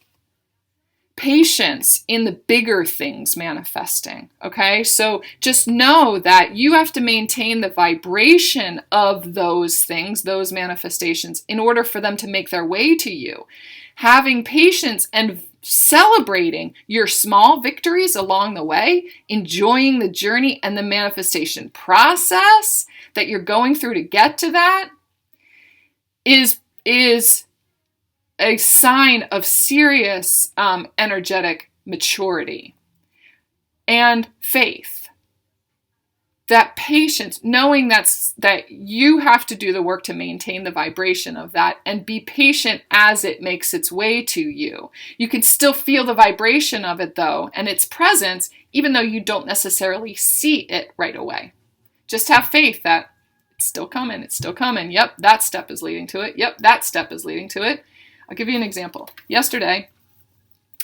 Patience in the bigger things manifesting, okay? So just know that you have to maintain the vibration of those things, those manifestations, in order for them to make their way to you. Having patience and celebrating your small victories along the way, enjoying the journey and the manifestation process that you're going through to get to that is a sign of serious energetic maturity and faith. That patience, knowing that you have to do the work to maintain the vibration of that and be patient as it makes its way to you. You can still feel the vibration of it though, and its presence, even though you don't necessarily see it right away. Just have faith that it's still coming, it's still coming. Yep, that step is leading to it. Yep, that step is leading to it. I'll give you an example. Yesterday,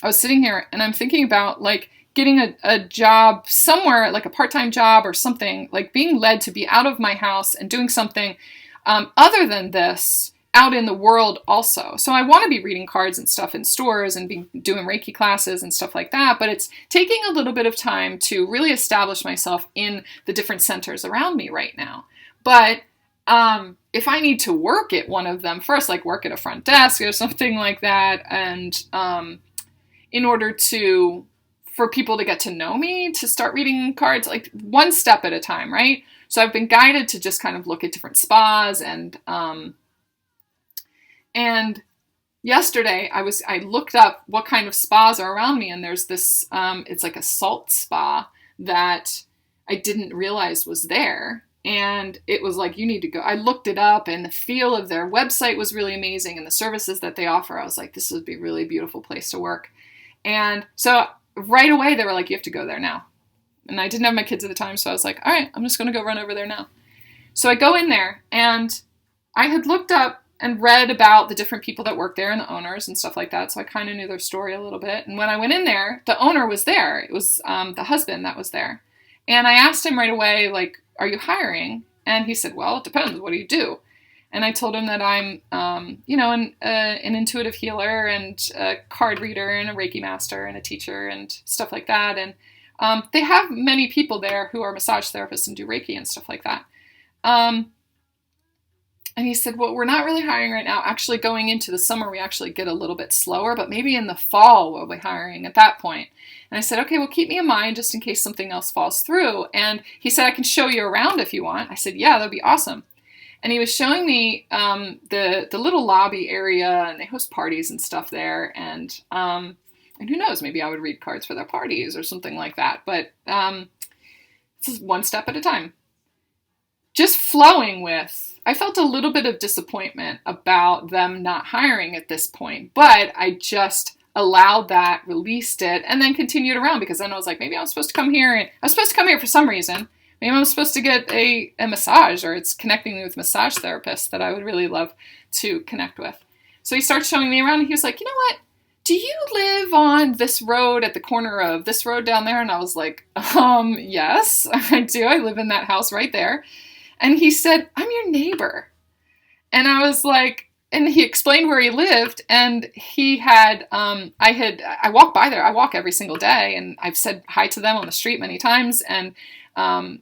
I was sitting here and I'm thinking about getting a job somewhere, like a part-time job or something, like being led to be out of my house and doing something other than this out in the world also. So I want to be reading cards and stuff in stores and be doing Reiki classes and stuff like that, but it's taking a little bit of time to really establish myself in the different centers around me right now. But if I need to work at one of them first, like work at a front desk or something like that, and in order for people to get to know me, to start reading cards, like one step at a time, right? So I've been guided to just kind of look at different spas, and yesterday I looked up what kind of spas are around me, and there's this, it's like a salt spa that I didn't realize was there. And it was like, you need to go. I looked it up, and the feel of their website was really amazing, and the services that they offer, I was like, this would be a really beautiful place to work. And so right away they were like, you have to go there now. And I didn't have my kids at the time, so I was like, all right, I'm just going to go run over there now. So I go in there, and I had looked up and read about the different people that work there and the owners and stuff like that. So I kind of knew their story a little bit. And when I went in there, the owner was there. It was the husband that was there. And I asked him right away, like, are you hiring? And he said, well, it depends. What do you do? And I told him that I'm, an intuitive healer and a card reader and a Reiki master and a teacher and stuff like that. And they have many people there who are massage therapists and do Reiki and stuff like that. And And he said, well, we're not really hiring right now. Actually, going into the summer, we actually get a little bit slower, but maybe in the fall we'll be hiring at that point. And I said, okay, well, keep me in mind just in case something else falls through. And he said, I can show you around if you want. I said, yeah, that'd be awesome. And he was showing me the little lobby area, and they host parties and stuff there. And who knows, maybe I would read cards for their parties or something like that. But it's just one step at a time. Just flowing with, I felt a little bit of disappointment about them not hiring at this point, but I just allowed that, released it, and then continued around, because then I was like, maybe I'm supposed to come here, and I was supposed to come here for some reason. Maybe I'm supposed to get a massage, or it's connecting me with massage therapists that I would really love to connect with. So he starts showing me around, and he was like, you know what? Do you live on this road at the corner of this road down there? And I was like, yes, I do. I live in that house right there. And he said, I'm your neighbor. And I was like, and he explained where he lived, and he had, I walk by there. I walk every single day, and I've said hi to them on the street many times. And they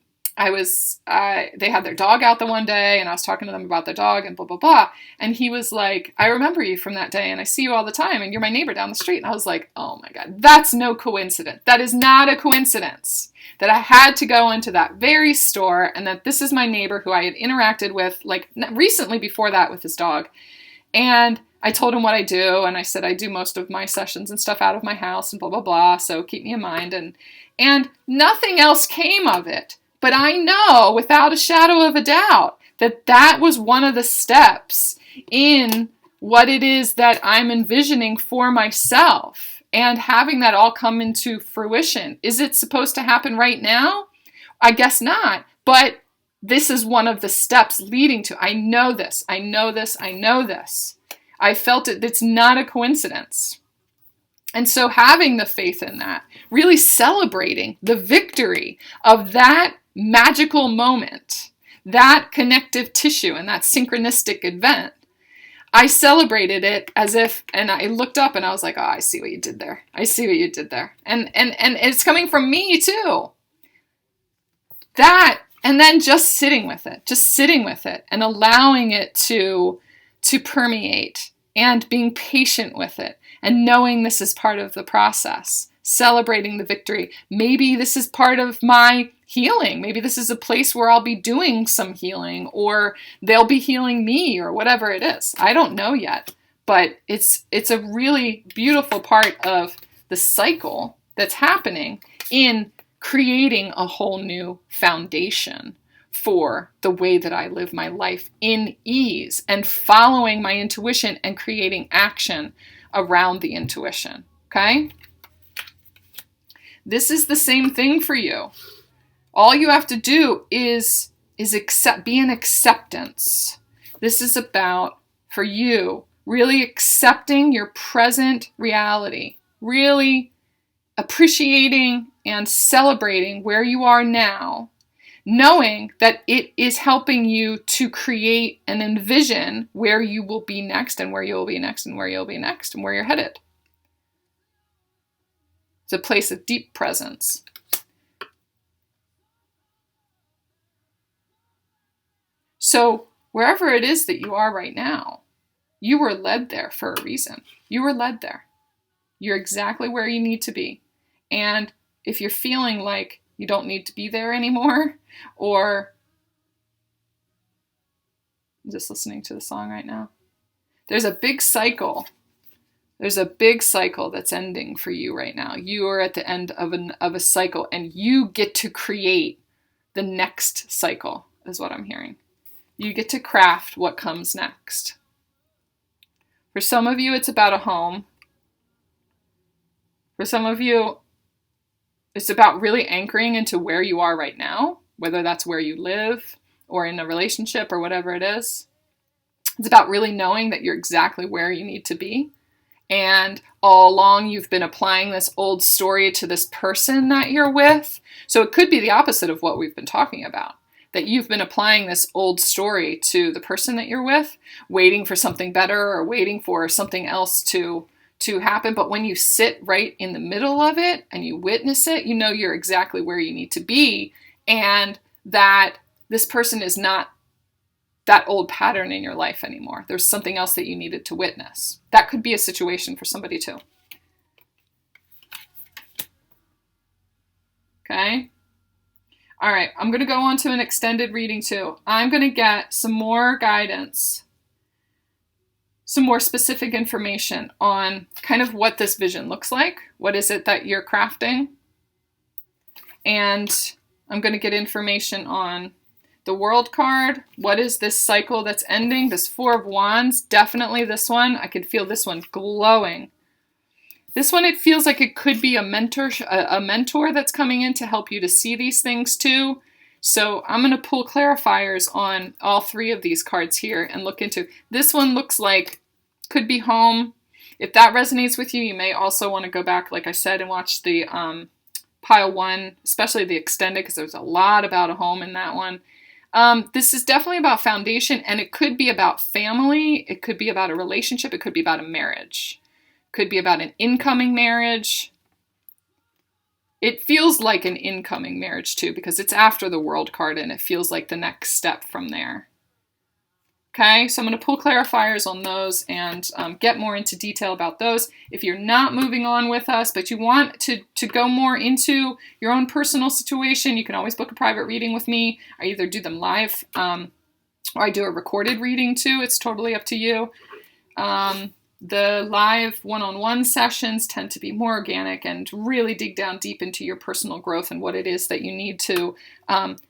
had their dog out the one day, and I was talking to them about their dog and blah, blah, blah. And he was like, I remember you from that day, and I see you all the time, and you're my neighbor down the street. And I was like, oh my God, that's no coincidence. That is not a coincidence that I had to go into that very store, and that this is my neighbor who I had interacted with like recently before that with his dog. And I told him what I do, and I said I do most of my sessions and stuff out of my house and blah, blah, blah, so keep me in mind. And nothing else came of it. But I know without a shadow of a doubt that that was one of the steps in what it is that I'm envisioning for myself, and having that all come into fruition. Is it supposed to happen right now? I guess not. But this is one of the steps leading to, I know this, I know this, I know this. I felt it. It's not a coincidence. And so having the faith in that, really celebrating the victory of that magical moment, that connective tissue and that synchronistic event, I celebrated it as if, and I looked up and I was like, oh, I see what you did there. I see what you did there. And it's coming from me too. That, and then just sitting with it and allowing it to permeate, and being patient with it, and knowing this is part of the process, celebrating the victory. Maybe this is part of my healing. Maybe this is a place where I'll be doing some healing, or they'll be healing me, or whatever it is. I don't know yet, but it's a really beautiful part of the cycle that's happening in creating a whole new foundation for the way that I live my life in ease, and following my intuition and creating action around the intuition. Okay? This is the same thing for you. All you have to do is be in acceptance. This is about, for you, really accepting your present reality, really appreciating and celebrating where you are now, knowing that it is helping you to create and envision where you will be next, and where you'll be next, and where you'll be next, and where you're headed. It's a place of deep presence. So wherever it is that you are right now, you were led there for a reason. You were led there. You're exactly where you need to be. And if you're feeling like you don't need to be there anymore, or I'm just listening to the song right now, there's a big cycle. There's a big cycle that's ending for you right now. You are at the end of a cycle, and you get to create the next cycle, is what I'm hearing. You get to craft what comes next. For some of you, it's about a home. For some of you, it's about really anchoring into where you are right now, whether that's where you live or in a relationship or whatever it is. It's about really knowing that you're exactly where you need to be. And all along, you've been applying this old story to this person that you're with. So it could be the opposite of what we've been talking about. That you've been applying this old story to the person that you're with, waiting for something better or waiting for something else to happen. But when you sit right in the middle of it and you witness it, you know you're exactly where you need to be, and that this person is not that old pattern in your life anymore. There's something else that you needed to witness. That could be a situation for somebody too. Okay. All right. I'm going to go on to an extended reading too. I'm going to get some more guidance, some more specific information on kind of what this vision looks like. What is it that you're crafting? And I'm going to get information on the World card. What is this cycle that's ending? This Four of Wands, definitely this one. I could feel this one glowing. This one, it feels like it could be a mentor that's coming in to help you to see these things too. So I'm going to pull clarifiers on all three of these cards here and look into. This one looks like could be home. If that resonates with you, you may also want to go back, like I said, and watch the pile one, especially the extended, because there's a lot about a home in that one. This is definitely about foundation, and it could be about family. It could be about a relationship. It could be about a marriage. It could be about an incoming marriage. It feels like an incoming marriage too, because it's after the World card, and it feels like the next step from there. Okay, so I'm going to pull clarifiers on those and get more into detail about those. If you're not moving on with us, but you want to go more into your own personal situation, you can always book a private reading with me. I either do them live or I do a recorded reading too. It's totally up to you. The live one-on-one sessions tend to be more organic and really dig down deep into your personal growth and what it is that you need to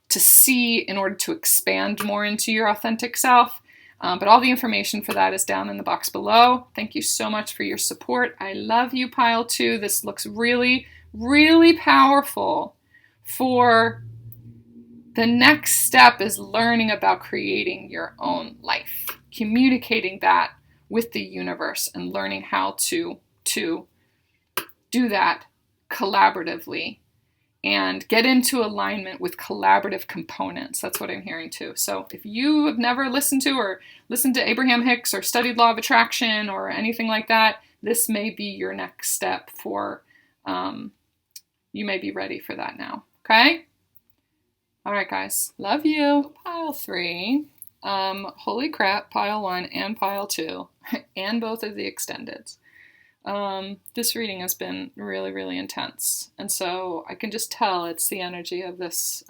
see in order to expand more into your authentic self. But all the information for that is down in the box below. Thank you so much for your support. I love you, Pile 2. This looks really, really powerful. For the next step is learning about creating your own life, communicating that with the universe and learning how to do that collaboratively and get into alignment with collaborative components. That's what I'm hearing too. So if you have never listened to Abraham Hicks or studied Law of Attraction or anything like that, this may be your next step for, you may be ready for that now. Okay? All right, guys. Love you. Pile 3. Holy crap, Pile 1 and Pile 2, and both of the extendeds. This reading has been really, really intense. And so I can just tell it's the energy of this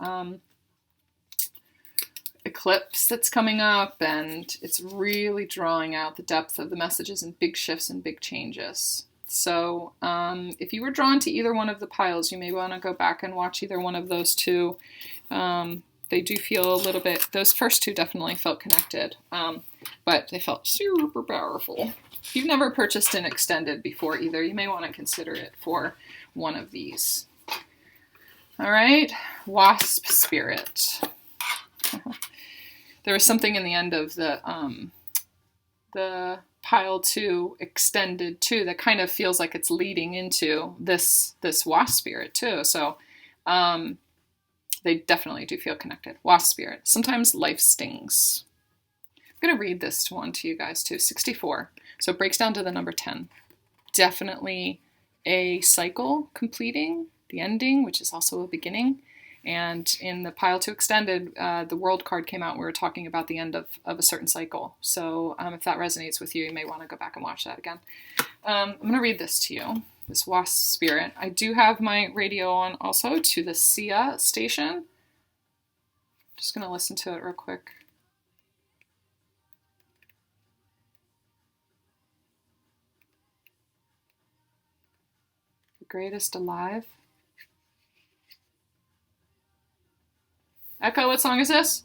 eclipse that's coming up, and it's really drawing out the depth of the messages and big shifts and big changes. So if you were drawn to either one of the piles, you may want to go back and watch either one of those two. They do feel a little bit, those first two definitely felt connected, but they felt super powerful. If you've never purchased an extended before either, you may want to consider it for one of these. All right, Wasp Spirit. There was something in the end of the Pile 2 extended too that kind of feels like it's leading into this Wasp Spirit too. So they definitely do feel connected. Wasp Spirit. Sometimes life stings. I'm going to read this one to you guys too. 64. So it breaks down to the number 10. Definitely a cycle completing, the ending, which is also a beginning. And in the Pile 2 Extended, the World card came out. We were talking about the end of a certain cycle. So if that resonates with you, you may want to go back and watch that again. I'm going to read this to you, this Wasp Spirit. I do have my radio on also to the Sia station. Just going to listen to it real quick. The greatest alive. Echo, what song is this?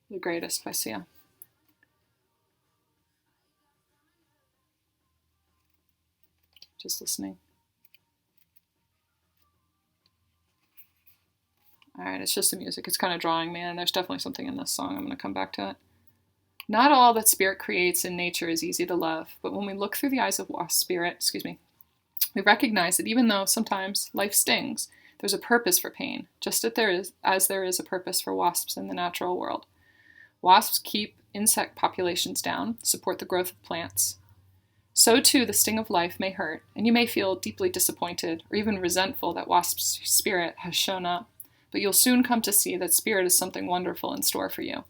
The Greatest by Sia. Just listening. All right, it's just the music. It's kind of drawing me, and there's definitely something in this song. I'm going to come back to it. Not all that spirit creates in nature is easy to love, but when we look through the eyes of Wasp Spirit, we recognize that even though sometimes life stings, there's a purpose for pain, just as there is a purpose for wasps in the natural world. Wasps keep insect populations down, support the growth of plants. So too the sting of life may hurt, and you may feel deeply disappointed or even resentful that Wasp's spirit has shown up. But you'll soon come to see that spirit is something wonderful in store for you.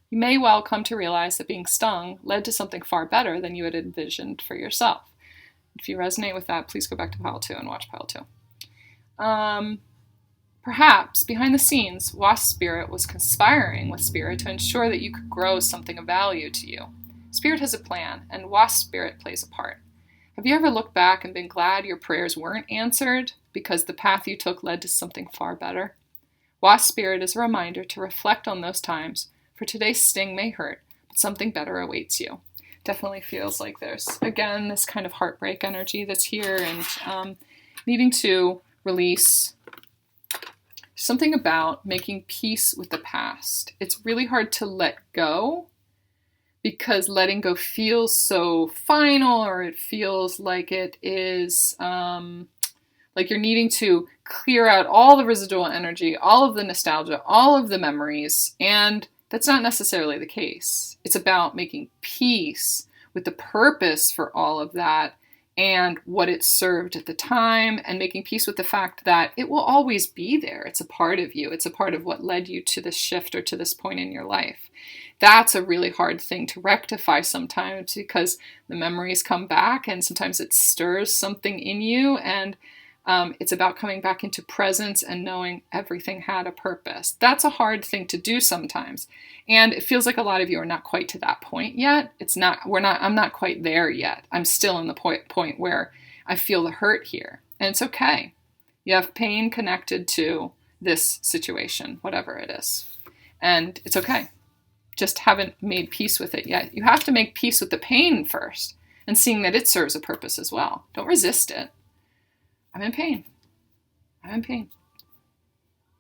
You may well come to realize that being stung led to something far better than you had envisioned for yourself. If you resonate with that, please go back to Pile 2 and watch Pile 2. Perhaps, behind the scenes, Wasp Spirit was conspiring with Spirit to ensure that you could grow something of value to you. Spirit has a plan, and Wasp Spirit plays a part. Have you ever looked back and been glad your prayers weren't answered because the path you took led to something far better? Wasp Spirit is a reminder to reflect on those times, for today's sting may hurt, but something better awaits you. Definitely feels like there's, again, this kind of heartbreak energy that's here and needing to release. Something about making peace with the past. It's really hard to let go because letting go feels so final, or it feels like it is like you're needing to clear out all the residual energy, all of the nostalgia, all of the memories, and that's not necessarily the case. It's about making peace with the purpose for all of that and what it served at the time, and making peace with the fact that it will always be there. It's a part of you. It's a part of what led you to this shift or to this point in your life. That's a really hard thing to rectify sometimes because the memories come back and sometimes it stirs something in you, and it's about coming back into presence and knowing everything had a purpose. That's a hard thing to do sometimes. And it feels like a lot of you are not quite to that point yet. I'm not quite there yet. I'm still in the point where I feel the hurt here. And it's okay. You have pain connected to this situation, whatever it is. And it's okay. Just haven't made peace with it yet. You have to make peace with the pain first and seeing that it serves a purpose as well. Don't resist it. I'm in pain. I'm in pain.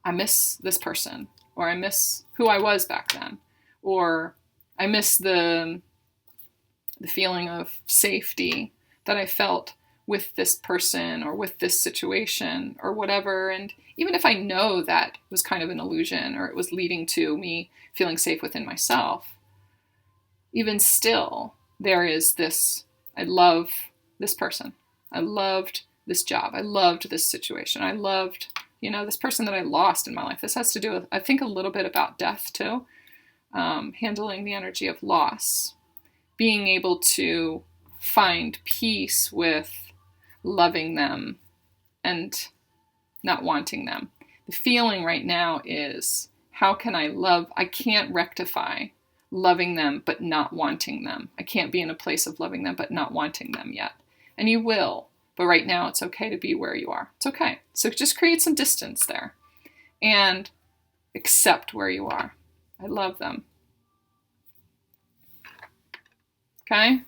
I miss this person, or I miss who I was back then, or I miss the feeling of safety that I felt with this person or with this situation or whatever. And even if I know that it was kind of an illusion or it was leading to me feeling safe within myself, even still, there is this, I love this person. I loved this job. I loved this situation. I loved, this person that I lost in my life. This has to do with, I think, a little bit about death too. Handling the energy of loss. Being able to find peace with loving them and not wanting them. The feeling right now is, how can I can't rectify loving them but not wanting them. I can't be in a place of loving them but not wanting them yet. And you will. But right now, it's okay to be where you are. It's okay. So just create some distance there and accept where you are. I love them. Okay?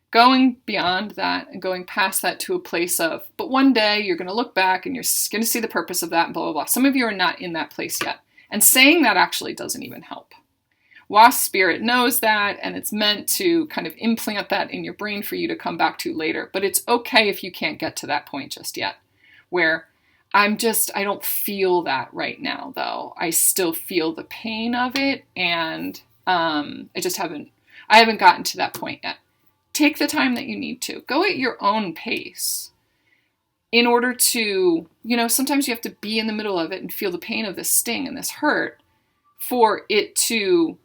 Going beyond that and going past that to a place of, but one day you're going to look back and you're going to see the purpose of that and blah, blah, blah. Some of you are not in that place yet. And saying that actually doesn't even help. Wasp Spirit knows that, and it's meant to kind of implant that in your brain for you to come back to later. But it's okay if you can't get to that point just yet, where I don't feel that right now, though. I still feel the pain of it, and I haven't gotten to that point yet. Take the time that you need to. Go at your own pace. In order to, sometimes you have to be in the middle of it and feel the pain of this sting and this hurt for it to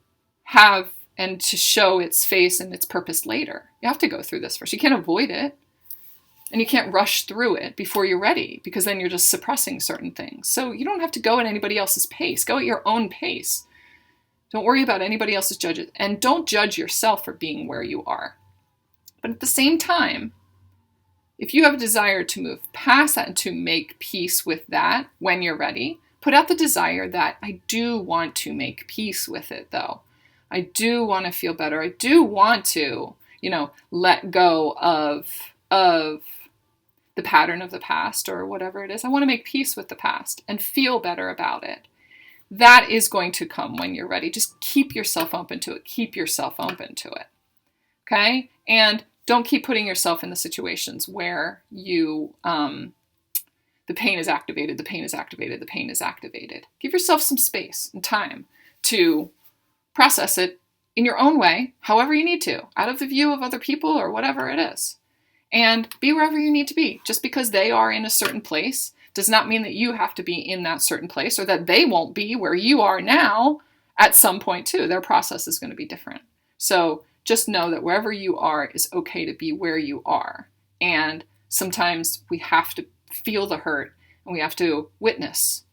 have and to show its face and its purpose later. You have to go through this first. You can't avoid it. And you can't rush through it before you're ready, because then you're just suppressing certain things. So you don't have to go at anybody else's pace. Go at your own pace. Don't worry about anybody else's judges. And don't judge yourself for being where you are. But at the same time, if you have a desire to move past that and to make peace with that when you're ready, put out the desire that I do want to make peace with it, though. I do want to feel better. I do want to, let go of the pattern of the past or whatever it is. I want to make peace with the past and feel better about it. That is going to come when you're ready. Just keep yourself open to it. Keep yourself open to it. Okay? And don't keep putting yourself in the situations where you, the pain is activated, the pain is activated, the pain is activated. Give yourself some space and time to process it in your own way, however you need to, out of the view of other people or whatever it is. And be wherever you need to be. Just because they are in a certain place does not mean that you have to be in that certain place, or that they won't be where you are now at some point too. Their process is going to be different. So just know that wherever you are is okay to be where you are. And sometimes we have to feel the hurt, and we have to witness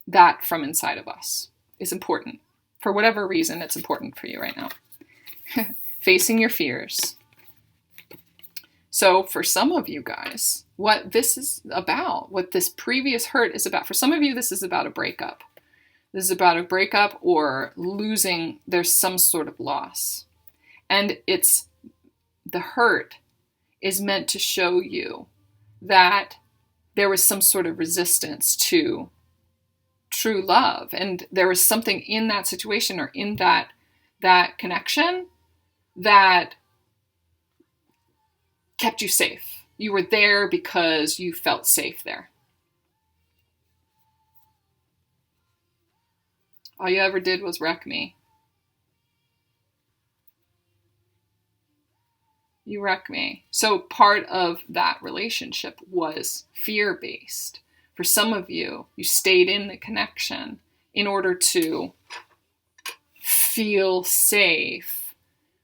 that from inside of us. It's important. For whatever reason, it's important for you right now. Facing your fears. So for some of you guys, what this is about, what this previous hurt is about, for some of you, this is about a breakup. This is about a breakup or losing, there's some sort of loss. And it's, the hurt is meant to show you that there was some sort of resistance to true love. And there was something in that situation or in that connection that kept you safe. You were there because you felt safe there. All you ever did was wreck me. You wreck me. So part of that relationship was fear-based. For some of you, you stayed in the connection in order to feel safe,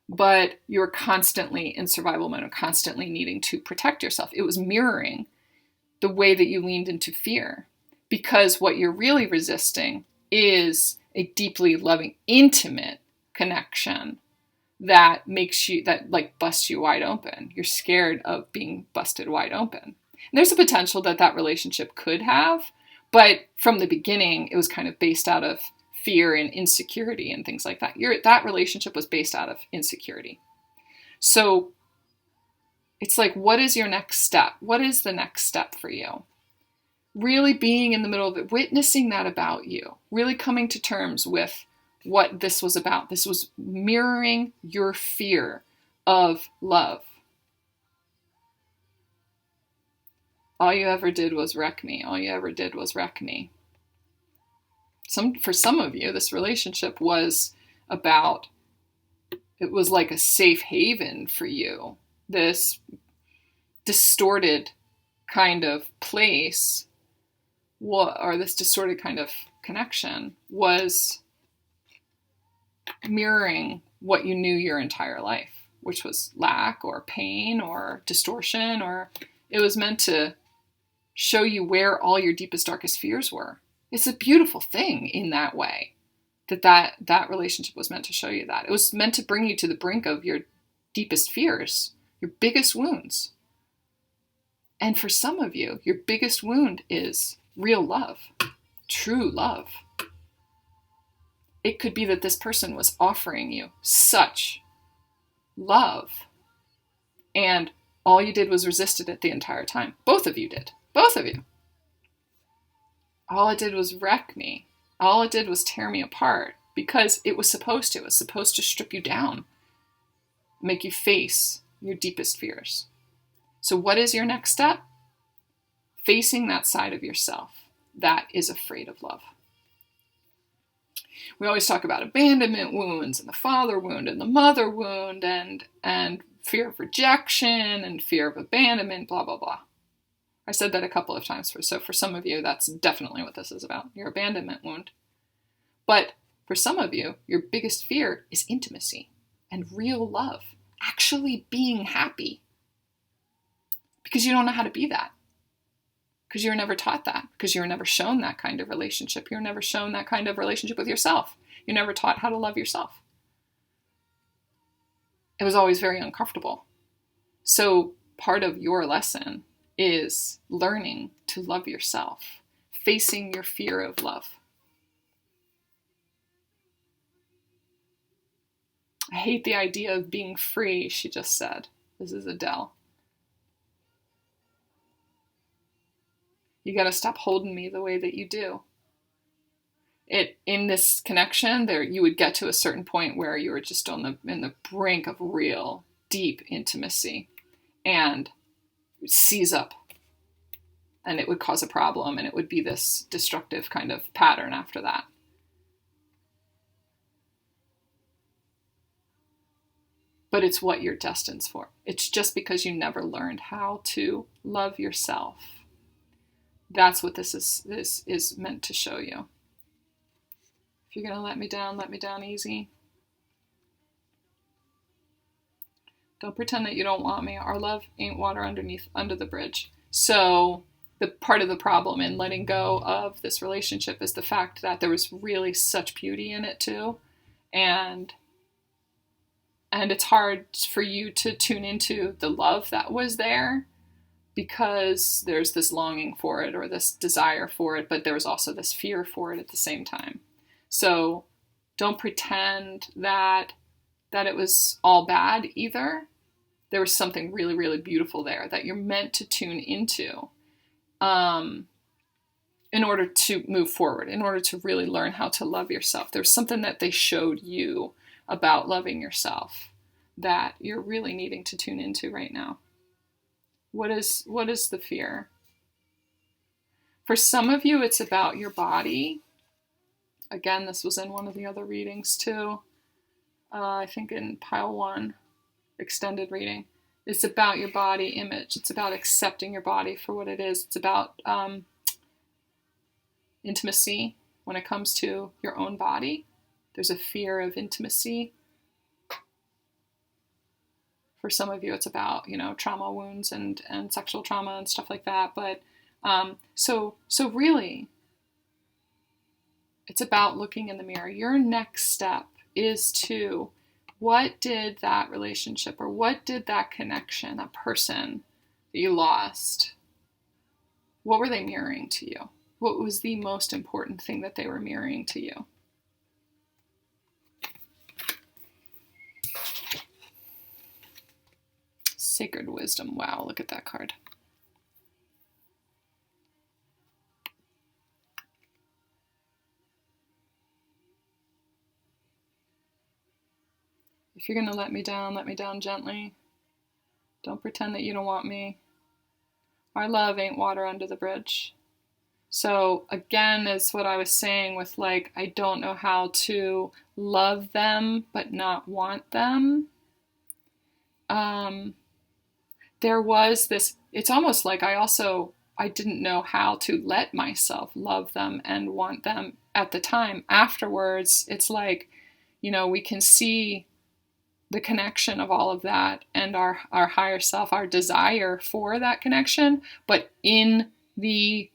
but you're constantly in survival mode and constantly needing to protect yourself. It was mirroring the way that you leaned into fear, because what you're really resisting is a deeply loving, intimate connection that makes you, that like busts you wide open. You're scared of being busted wide open. And there's a potential that that relationship could have, but from the beginning, it was kind of based out of fear and insecurity and things like that. That relationship was based out of insecurity. So it's like, what is your next step? What is the next step for you? Really being in the middle of it, witnessing that about you, really coming to terms with what this was about. This was mirroring your fear of love. All you ever did was wreck me. All you ever did was wreck me. For some of you, this relationship was about, it was like a safe haven for you. This distorted kind of place, or this distorted kind of connection, was mirroring what you knew your entire life, which was lack or pain or distortion, or it was meant to show you where all your deepest, darkest fears were. It's a beautiful thing in that way, that relationship was meant to show you that. It was meant to bring you to the brink of your deepest fears, your biggest wounds. And for some of you, your biggest wound is real love, true love. It could be that this person was offering you such love, and all you did was resisted it the entire time. Both of you did. Both of you. All it did was wreck me. All it did was tear me apart, because it was supposed to. It was supposed to strip you down, make you face your deepest fears. So what is your next step? Facing that side of yourself that is afraid of love. We always talk about abandonment wounds and the father wound and the mother wound and fear of rejection and fear of abandonment, blah, blah, blah. I said that a couple of times. So for some of you, that's definitely what this is about, your abandonment wound. But for some of you, your biggest fear is intimacy and real love, actually being happy. Because you don't know how to be that. Because you were never taught that. Because you were never shown that kind of relationship. You were never shown that kind of relationship with yourself. You're never taught how to love yourself. It was always very uncomfortable. So part of your lesson is learning to love yourself, facing your fear of love. I hate the idea of being free, she just said. This is Adele. You got to stop holding me the way that you do. In this connection, you would get to a certain point where you were just in the brink of real, deep intimacy, and it would seize up, and it would cause a problem, and it would be this destructive kind of pattern after that. but it's what you're destined for. It's just because you never learned how to love yourself. That's what this is meant to show you. If you're going to let me down easy. Don't pretend that you don't want me. Our love ain't water under the bridge. So the part of the problem in letting go of this relationship is the fact that there was really such beauty in it too. And it's hard for you to tune into the love that was there because there's this longing for it or this desire for it, but there was also this fear for it at the same time. So don't pretend that it was all bad either. There was something really, really beautiful there that you're meant to tune into in order to move forward, in order to really learn how to love yourself. There's something that they showed you about loving yourself that you're really needing to tune into right now. What is the fear? For some of you, it's about your body. Again, this was in one of the other readings too. I think in pile 1, extended reading. It's about your body image. It's about accepting your body for what it is. It's about intimacy when it comes to your own body. There's a fear of intimacy. For some of you, it's about, trauma wounds and sexual trauma and stuff like that. But so really, it's about looking in the mirror. Your next step is to, what did that relationship or what did that connection, that person that you lost, what were they mirroring to you? What was the most important thing that they were mirroring to you? Sacred wisdom. Wow, look at that card. If you're going to let me down gently. Don't pretend that you don't want me. Our love ain't water under the bridge. So again, is what I was saying with I don't know how to love them but not want them. There was this, it's almost like I didn't know how to let myself love them and want them at the time. Afterwards, it's we can see the connection of all of that and our higher self, our desire for that connection. But in the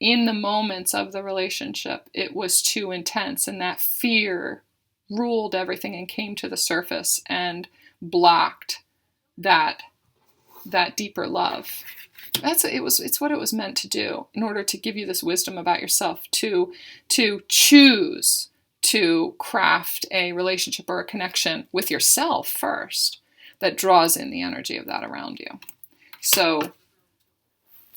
moments of the relationship, it was too intense, and that fear ruled everything and came to the surface and blocked that deeper love. It's what it was meant to do in order to give you this wisdom about yourself, to choose to craft a relationship or a connection with yourself first that draws in the energy of that around you. So it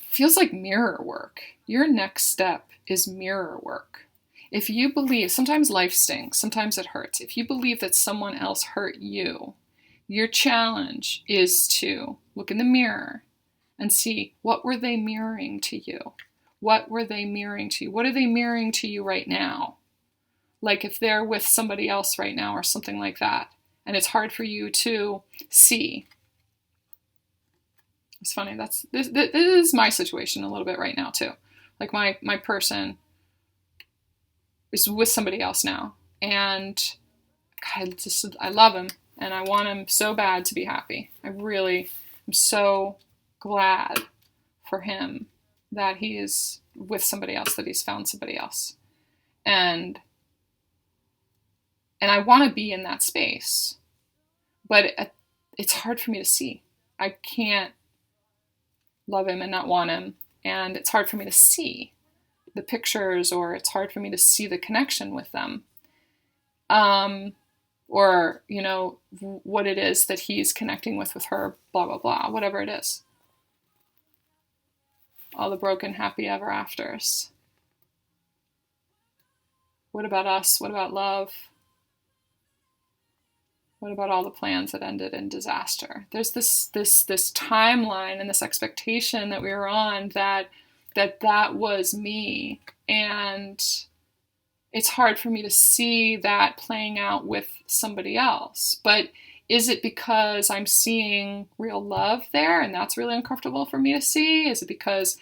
feels like mirror work. Your next step is mirror work. If you believe, sometimes life stings, sometimes it hurts. If you believe that someone else hurt you, your challenge is to look in the mirror and see, what were they mirroring to you? What were they mirroring to you? What are they mirroring to you right now? Like if they're with somebody else right now or something like that, and it's hard for you to see. It's funny, this is my situation a little bit right now too. Like my person is with somebody else now, and God, I love him and I want him so bad to be happy. I really am so glad for him that he is with somebody else, that he's found somebody else. And I want to be in that space, but it's hard for me to see. I can't love him and not want him. And it's hard for me to see the pictures, or it's hard for me to see the connection with them. Or, what it is that he's connecting with her, blah, blah, blah, whatever it is. All the broken happy ever afters. What about us? What about love? What about all the plans that ended in disaster? There's this timeline and this expectation that we were on that was me. And it's hard for me to see that playing out with somebody else. But Is it because I'm seeing real love there and that's really uncomfortable for me to see? Is it because,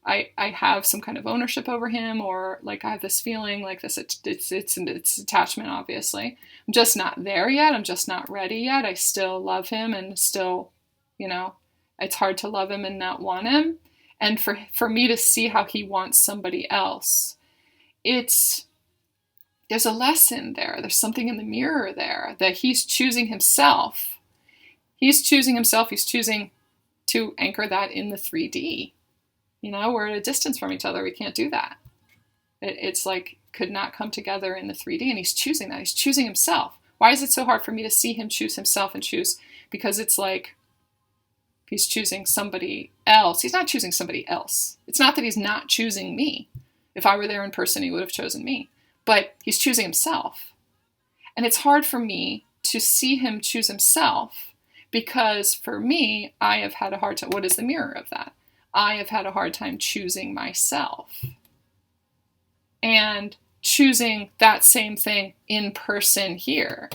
I have some kind of ownership over him, or like I have this feeling like this, it's attachment, obviously. I'm just not there yet. I'm just not ready yet. I still love him and still, it's hard to love him and not want him. And for me to see how he wants somebody else, there's a lesson there. There's something in the mirror there that he's choosing himself. He's choosing himself. He's choosing to anchor that in the 3D. We're at a distance from each other. We can't do that. It's like could not come together in the 3D, and he's choosing that. He's choosing himself. Why is it so hard for me to see him choose himself and choose? Because it's like he's choosing somebody else. He's not choosing somebody else. It's not that he's not choosing me. If I were there in person, he would have chosen me. But he's choosing himself. And it's hard for me to see him choose himself because for me, I have had a hard time. What is the mirror of that? I have had a hard time choosing myself and choosing that same thing in person here.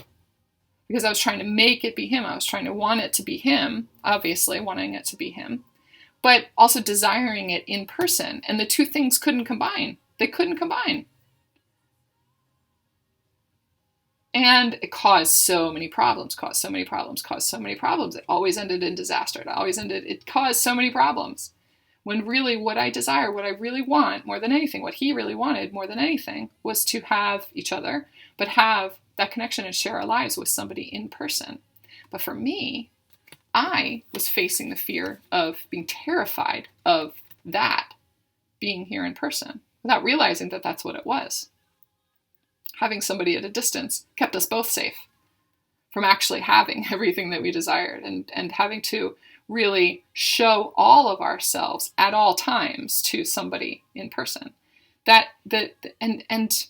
Because I was trying to make it be him. I was trying to want it to be him, obviously wanting it to be him, but also desiring it in person. And the two things couldn't combine. They couldn't combine. And it caused so many problems, It always ended in disaster. It caused so many problems. When really what I desire, what I really want more than anything, what he really wanted more than anything was to have each other, but have that connection and share our lives with somebody in person. But for me, I was facing the fear of being terrified of that being here in person without realizing that that's what it was. Having somebody at a distance kept us both safe from actually having everything that we desired and having to really show all of ourselves at all times to somebody in person. And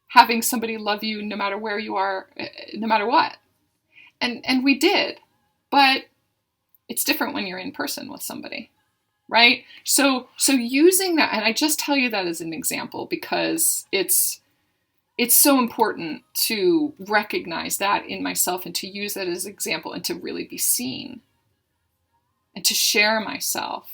having somebody love you no matter where you are, no matter what. And we did, but it's different when you're in person with somebody, right? So using that, and I just tell you that as an example because it's so important to recognize that in myself and to use that as an example and to really be seen and to share myself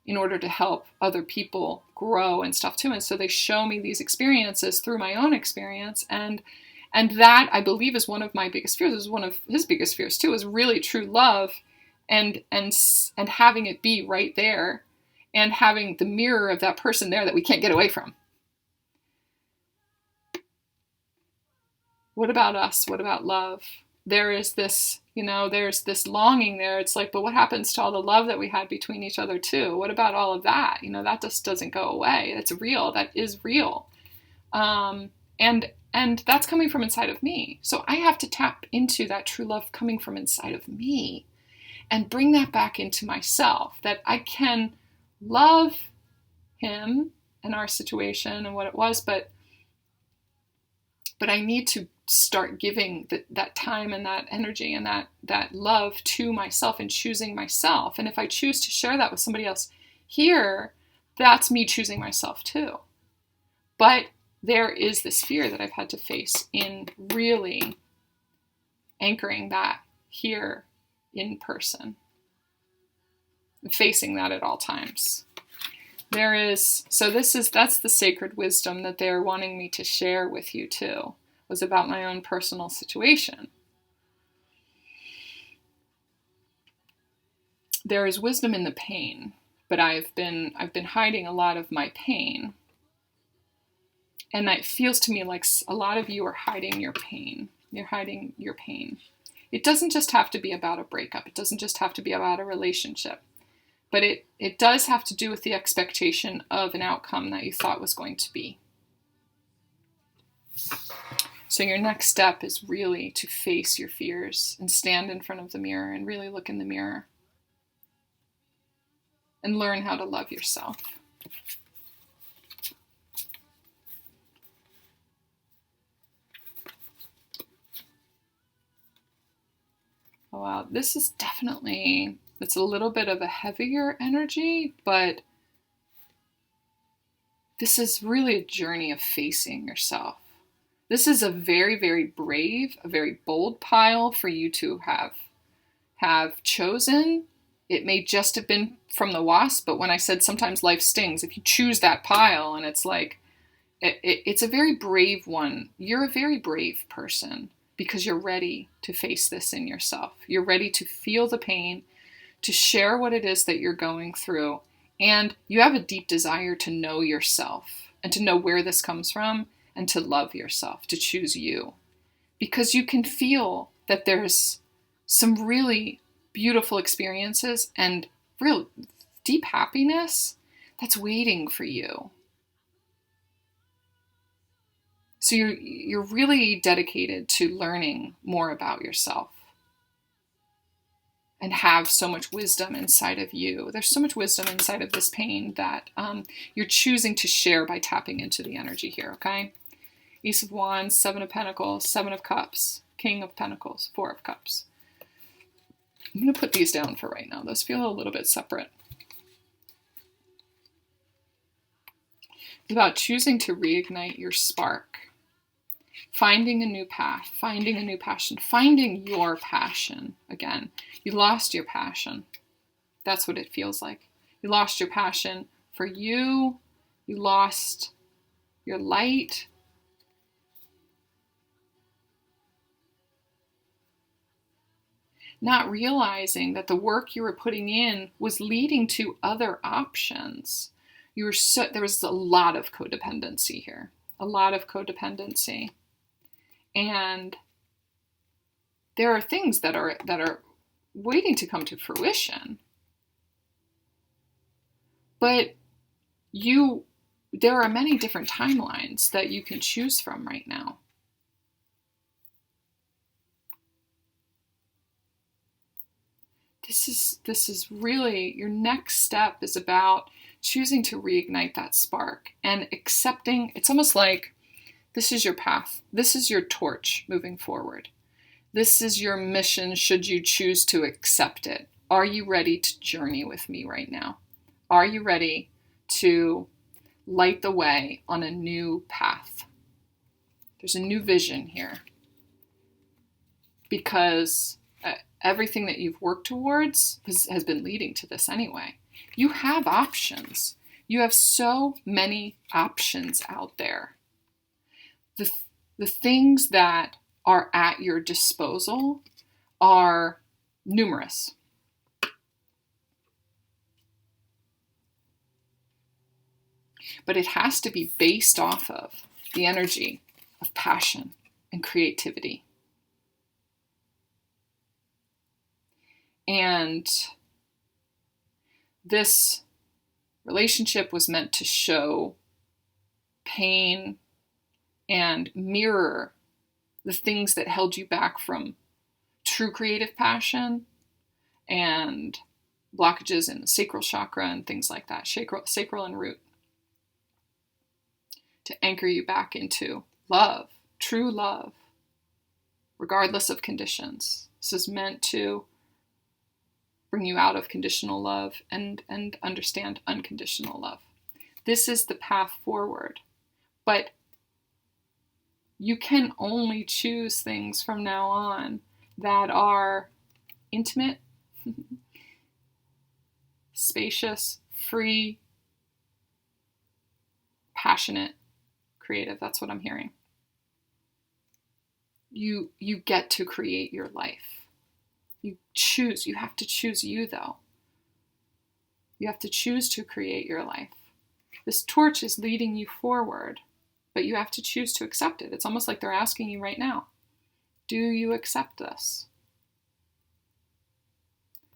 in order to help other people grow and stuff too. And so they show me these experiences through my own experience. And that I believe is one of my biggest fears. It was one of his biggest fears too, is really true love and having it be right there and having the mirror of that person there that we can't get away from. What about us? What about love? There is this, there's this longing there. It's like, but what happens to all the love that we had between each other too? What about all of that? That just doesn't go away. It's real. That is real. And that's coming from inside of me. So I have to tap into that true love coming from inside of me and bring that back into myself, that I can love him and our situation and what it was, but I need to start giving that time and that energy and that love to myself and choosing myself. And if I choose to share that with somebody else here, that's me choosing myself too. But there is this fear that I've had to face in really anchoring that here in person, facing that at all times. That's the sacred wisdom that they're wanting me to share with you too, was about my own personal situation. There is wisdom in the pain, but I've been hiding a lot of my pain. And it feels to me like a lot of you are hiding your pain. You're hiding your pain. It doesn't just have to be about a breakup. It doesn't just have to be about a relationship. But it does have to do with the expectation of an outcome that you thought was going to be. So your next step is really to face your fears and stand in front of the mirror and really look in the mirror and learn how to love yourself. Oh, wow, this is definitely, it's a little bit of a heavier energy, but this is really a journey of facing yourself. This is a very, very brave, a very bold pile for you to have chosen. It may just have been from the wasp, but when I said sometimes life stings, if you choose that pile and it's like, it's a very brave one. You're a very brave person because you're ready to face this in yourself. You're ready to feel the pain, to share what it is that you're going through. And you have a deep desire to know yourself and to know where this comes from and to love yourself, to choose you. Because you can feel that there's some really beautiful experiences and real deep happiness that's waiting for you. So you're really dedicated to learning more about yourself and have so much wisdom inside of you. There's so much wisdom inside of this pain that you're choosing to share by tapping into the energy here, okay? Ace of Wands, Seven of Pentacles, Seven of Cups, King of Pentacles, Four of Cups. I'm going to put these down for right now. Those feel a little bit separate. It's about choosing to reignite your spark. Finding a new path, finding a new passion, finding your passion again. You lost your passion. That's what it feels like. You lost your passion for you. You lost your light. Not realizing that the work you were putting in was leading to other options. There was a lot of codependency here. A lot of codependency. And there are things that are waiting to come to fruition. But there are many different timelines that you can choose from right now. This is really, your next step is about choosing to reignite that spark and accepting. It's almost like this is your path. This is your torch moving forward. This is your mission should you choose to accept it. Are you ready to journey with me right now? Are you ready to light the way on a new path? There's a new vision here. Because everything that you've worked towards has been leading to this anyway. You have options. You have so many options out there. The things that are at your disposal are numerous. But it has to be based off of the energy of passion and creativity. And this relationship was meant to show pain and mirror the things that held you back from true creative passion and blockages in the sacral chakra and things like that, sacral and root, to anchor you back into love, true love, regardless of conditions. This is meant to bring you out of conditional love and understand unconditional love. This is the path forward. But you can only choose things from now on that are intimate, spacious, free, passionate, creative. That's what I'm hearing. You get to create your life. You have to choose you though. You have to choose to create your life. This torch is leading you forward, but you have to choose to accept it. It's almost like they're asking you right now, do you accept this?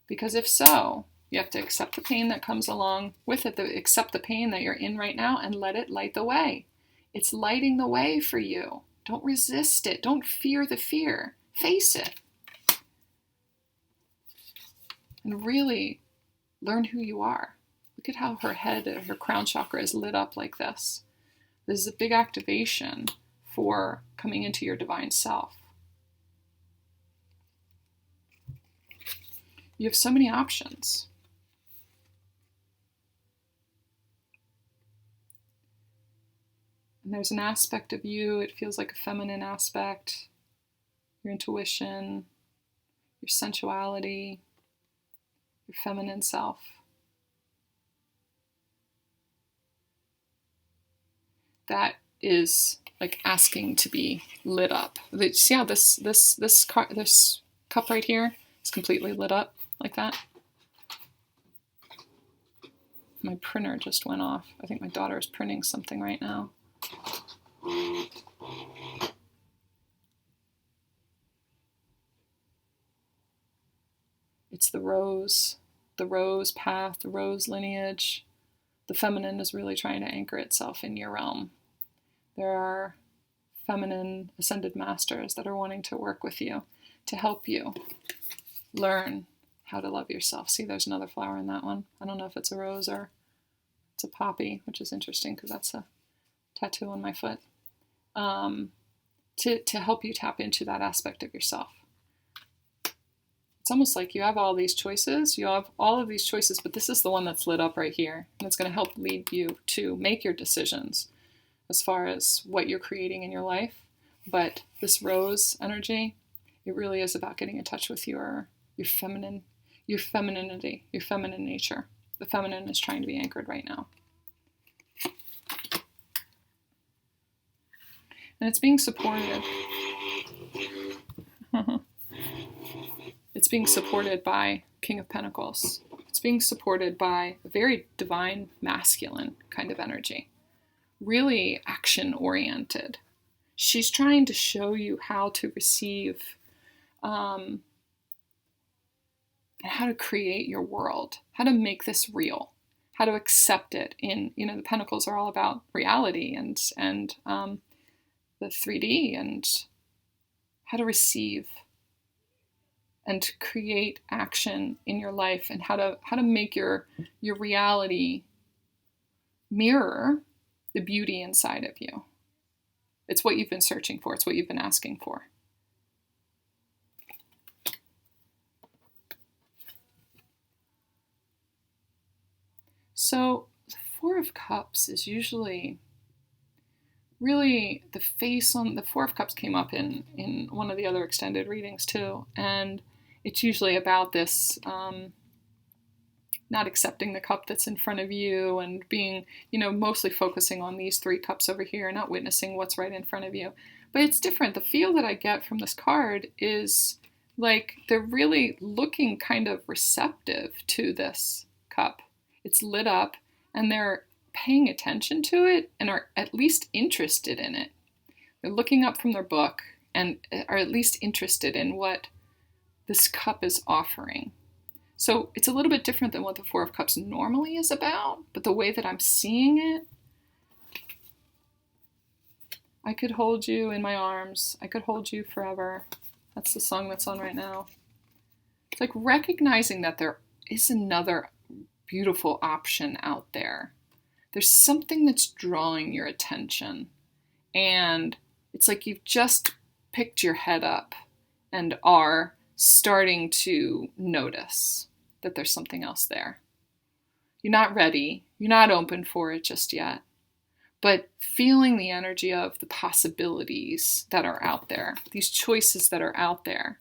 Because if so, you have to accept the pain that comes along with it, accept the pain that you're in right now and let it light the way. It's lighting the way for you. Don't resist it. Don't fear the fear. Face it. And really learn who you are. Look at how her head, her crown chakra is lit up like this. This is a big activation for coming into your divine self. You have so many options. And there's an aspect of you, it feels like a feminine aspect, your intuition, your sensuality, your feminine self. That is like asking to be lit up. See how this cup right here is completely lit up like that? My printer just went off. I think my daughter is printing something right now. It's the rose path, the rose lineage. The feminine is really trying to anchor itself in your realm. There are feminine ascended masters that are wanting to work with you to help you learn how to love yourself. See, there's another flower in that one. I don't know if it's a rose or it's a poppy, which is interesting because that's a tattoo on my foot. To help you tap into that aspect of yourself. It's almost like you have all these choices. You have all of these choices, but this is the one that's lit up right here. And it's going to help lead you to make your decisions as far as what you're creating in your life. But this rose energy, it really is about getting in touch with your femininity, your feminine nature. The feminine is trying to be anchored right now. And it's being supported. It's being supported by King of Pentacles. It's being supported by a very divine masculine kind of energy. Really action-oriented. She's trying to show you how to receive and how to create your world, how to make this real, how to accept it in, the Pentacles are all about reality and the 3D and how to receive and create action in your life and how to make your reality mirror the beauty inside of you. It's what you've been searching for. It's what you've been asking for. So the Four of Cups is usually really the face on the Four of Cups came up in one of the other extended readings too. And it's usually about this not accepting the cup that's in front of you and being, mostly focusing on these three cups over here, not witnessing what's right in front of you. But it's different. The feel that I get from this card is like they're really looking kind of receptive to this cup. It's lit up and they're paying attention to it and are at least interested in it. They're looking up from their book and are at least interested in what this cup is offering. So it's a little bit different than what the Four of Cups normally is about, but the way that I'm seeing it, I could hold you in my arms. I could hold you forever. That's the song that's on right now. It's like recognizing that there is another beautiful option out there. There's something that's drawing your attention. And it's like you've just picked your head up and are starting to notice that there's something else there. You're not ready. You're not open for it just yet. But feeling the energy of the possibilities that are out there, these choices that are out there,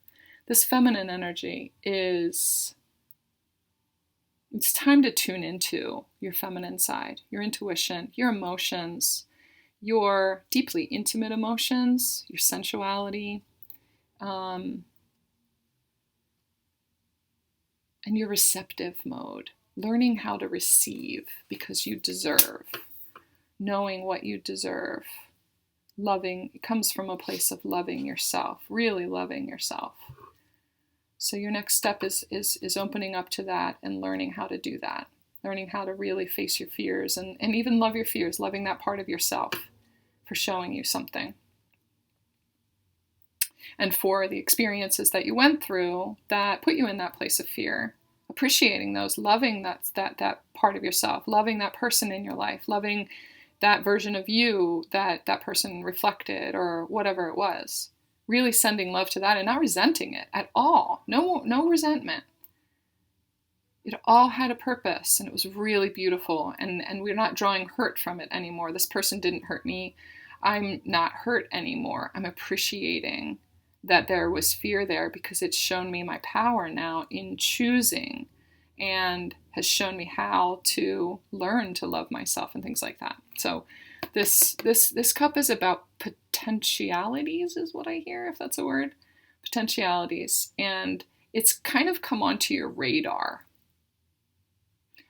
this feminine energy it's time to tune into your feminine side, your intuition, your emotions, your deeply intimate emotions, your sensuality, and your receptive mode, learning how to receive because you deserve, knowing what you deserve, loving. It comes from a place of loving yourself, really loving yourself. So your next step is opening up to that and learning how to do that, learning how to really face your fears and even love your fears, loving that part of yourself for showing you something. And for the experiences that you went through that put you in that place of fear, appreciating those, loving that part of yourself, loving that person in your life, loving that version of you that person reflected or whatever it was. Really sending love to that and not resenting it at all. No resentment. It all had a purpose and it was really beautiful and we're not drawing hurt from it anymore. This person didn't hurt me. I'm not hurt anymore. I'm appreciating that there was fear there because it's shown me my power now in choosing and has shown me how to learn to love myself and things like that. So this cup is about potentialities, is what I hear, if that's a word. Potentialities. And it's kind of come onto your radar,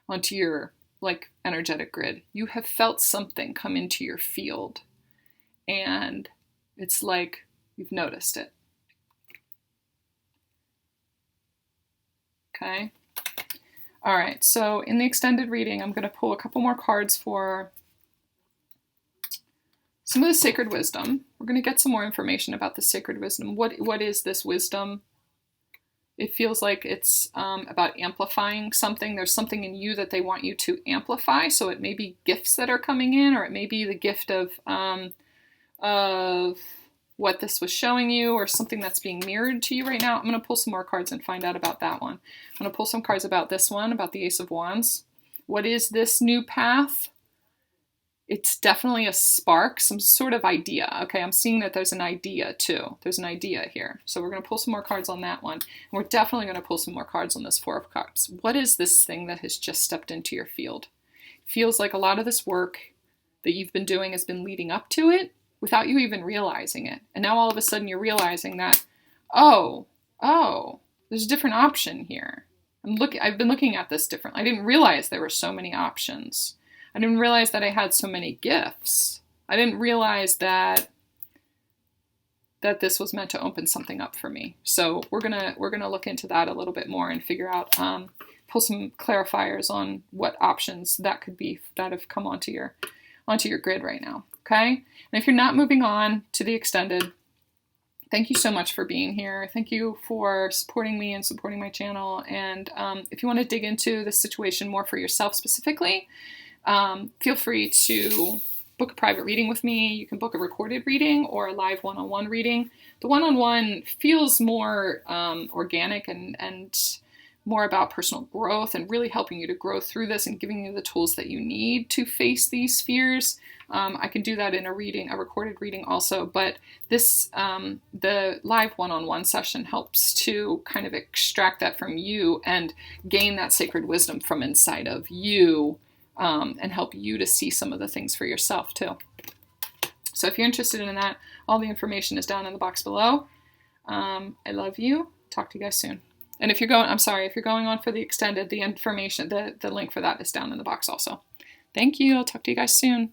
onto your like energetic grid. You have felt something come into your field, and it's like you've noticed it. Okay. All right. So in the extended reading, I'm going to pull a couple more cards for some of the sacred wisdom. We're going to get some more information about the sacred wisdom. What is this wisdom? It feels like it's about amplifying something. There's something in you that they want you to amplify. So it may be gifts that are coming in, or it may be the gift of what this was showing you, or something that's being mirrored to you right now. I'm going to pull some more cards and find out about that one. I'm going to pull some cards about this one, about the Ace of Wands. What is this new path? It's definitely a spark, some sort of idea. Okay, I'm seeing that there's an idea too. There's an idea here. So we're going to pull some more cards on that one. And we're definitely going to pull some more cards on this Four of Cups. What is this thing that has just stepped into your field? It feels like a lot of this work that you've been doing has been leading up to it without you even realizing it. And now all of a sudden you're realizing that, oh, there's a different option here. I've been looking at this differently. I didn't realize there were so many options. I didn't realize that I had so many gifts. I didn't realize that this was meant to open something up for me. So we're gonna look into that a little bit more and figure out, pull some clarifiers on what options that could be that have come onto your grid right now. Okay, and if you're not moving on to the extended, thank you so much for being here. Thank you for supporting me and supporting my channel. And if you want to dig into this situation more for yourself specifically, feel free to book a private reading with me. You can book a recorded reading or a live one-on-one reading. The one-on-one feels more organic and more about personal growth and really helping you to grow through this and giving you the tools that you need to face these fears. I can do that in a recorded reading also, but this, the live one-on-one session helps to kind of extract that from you and gain that sacred wisdom from inside of you. And help you to see some of the things for yourself too. So if you're interested in that, all the information is down in the box below. I love you. Talk to you guys soon. And if you're going on for the extended, the information, the link for that is down in the box also. Thank you. I'll talk to you guys soon.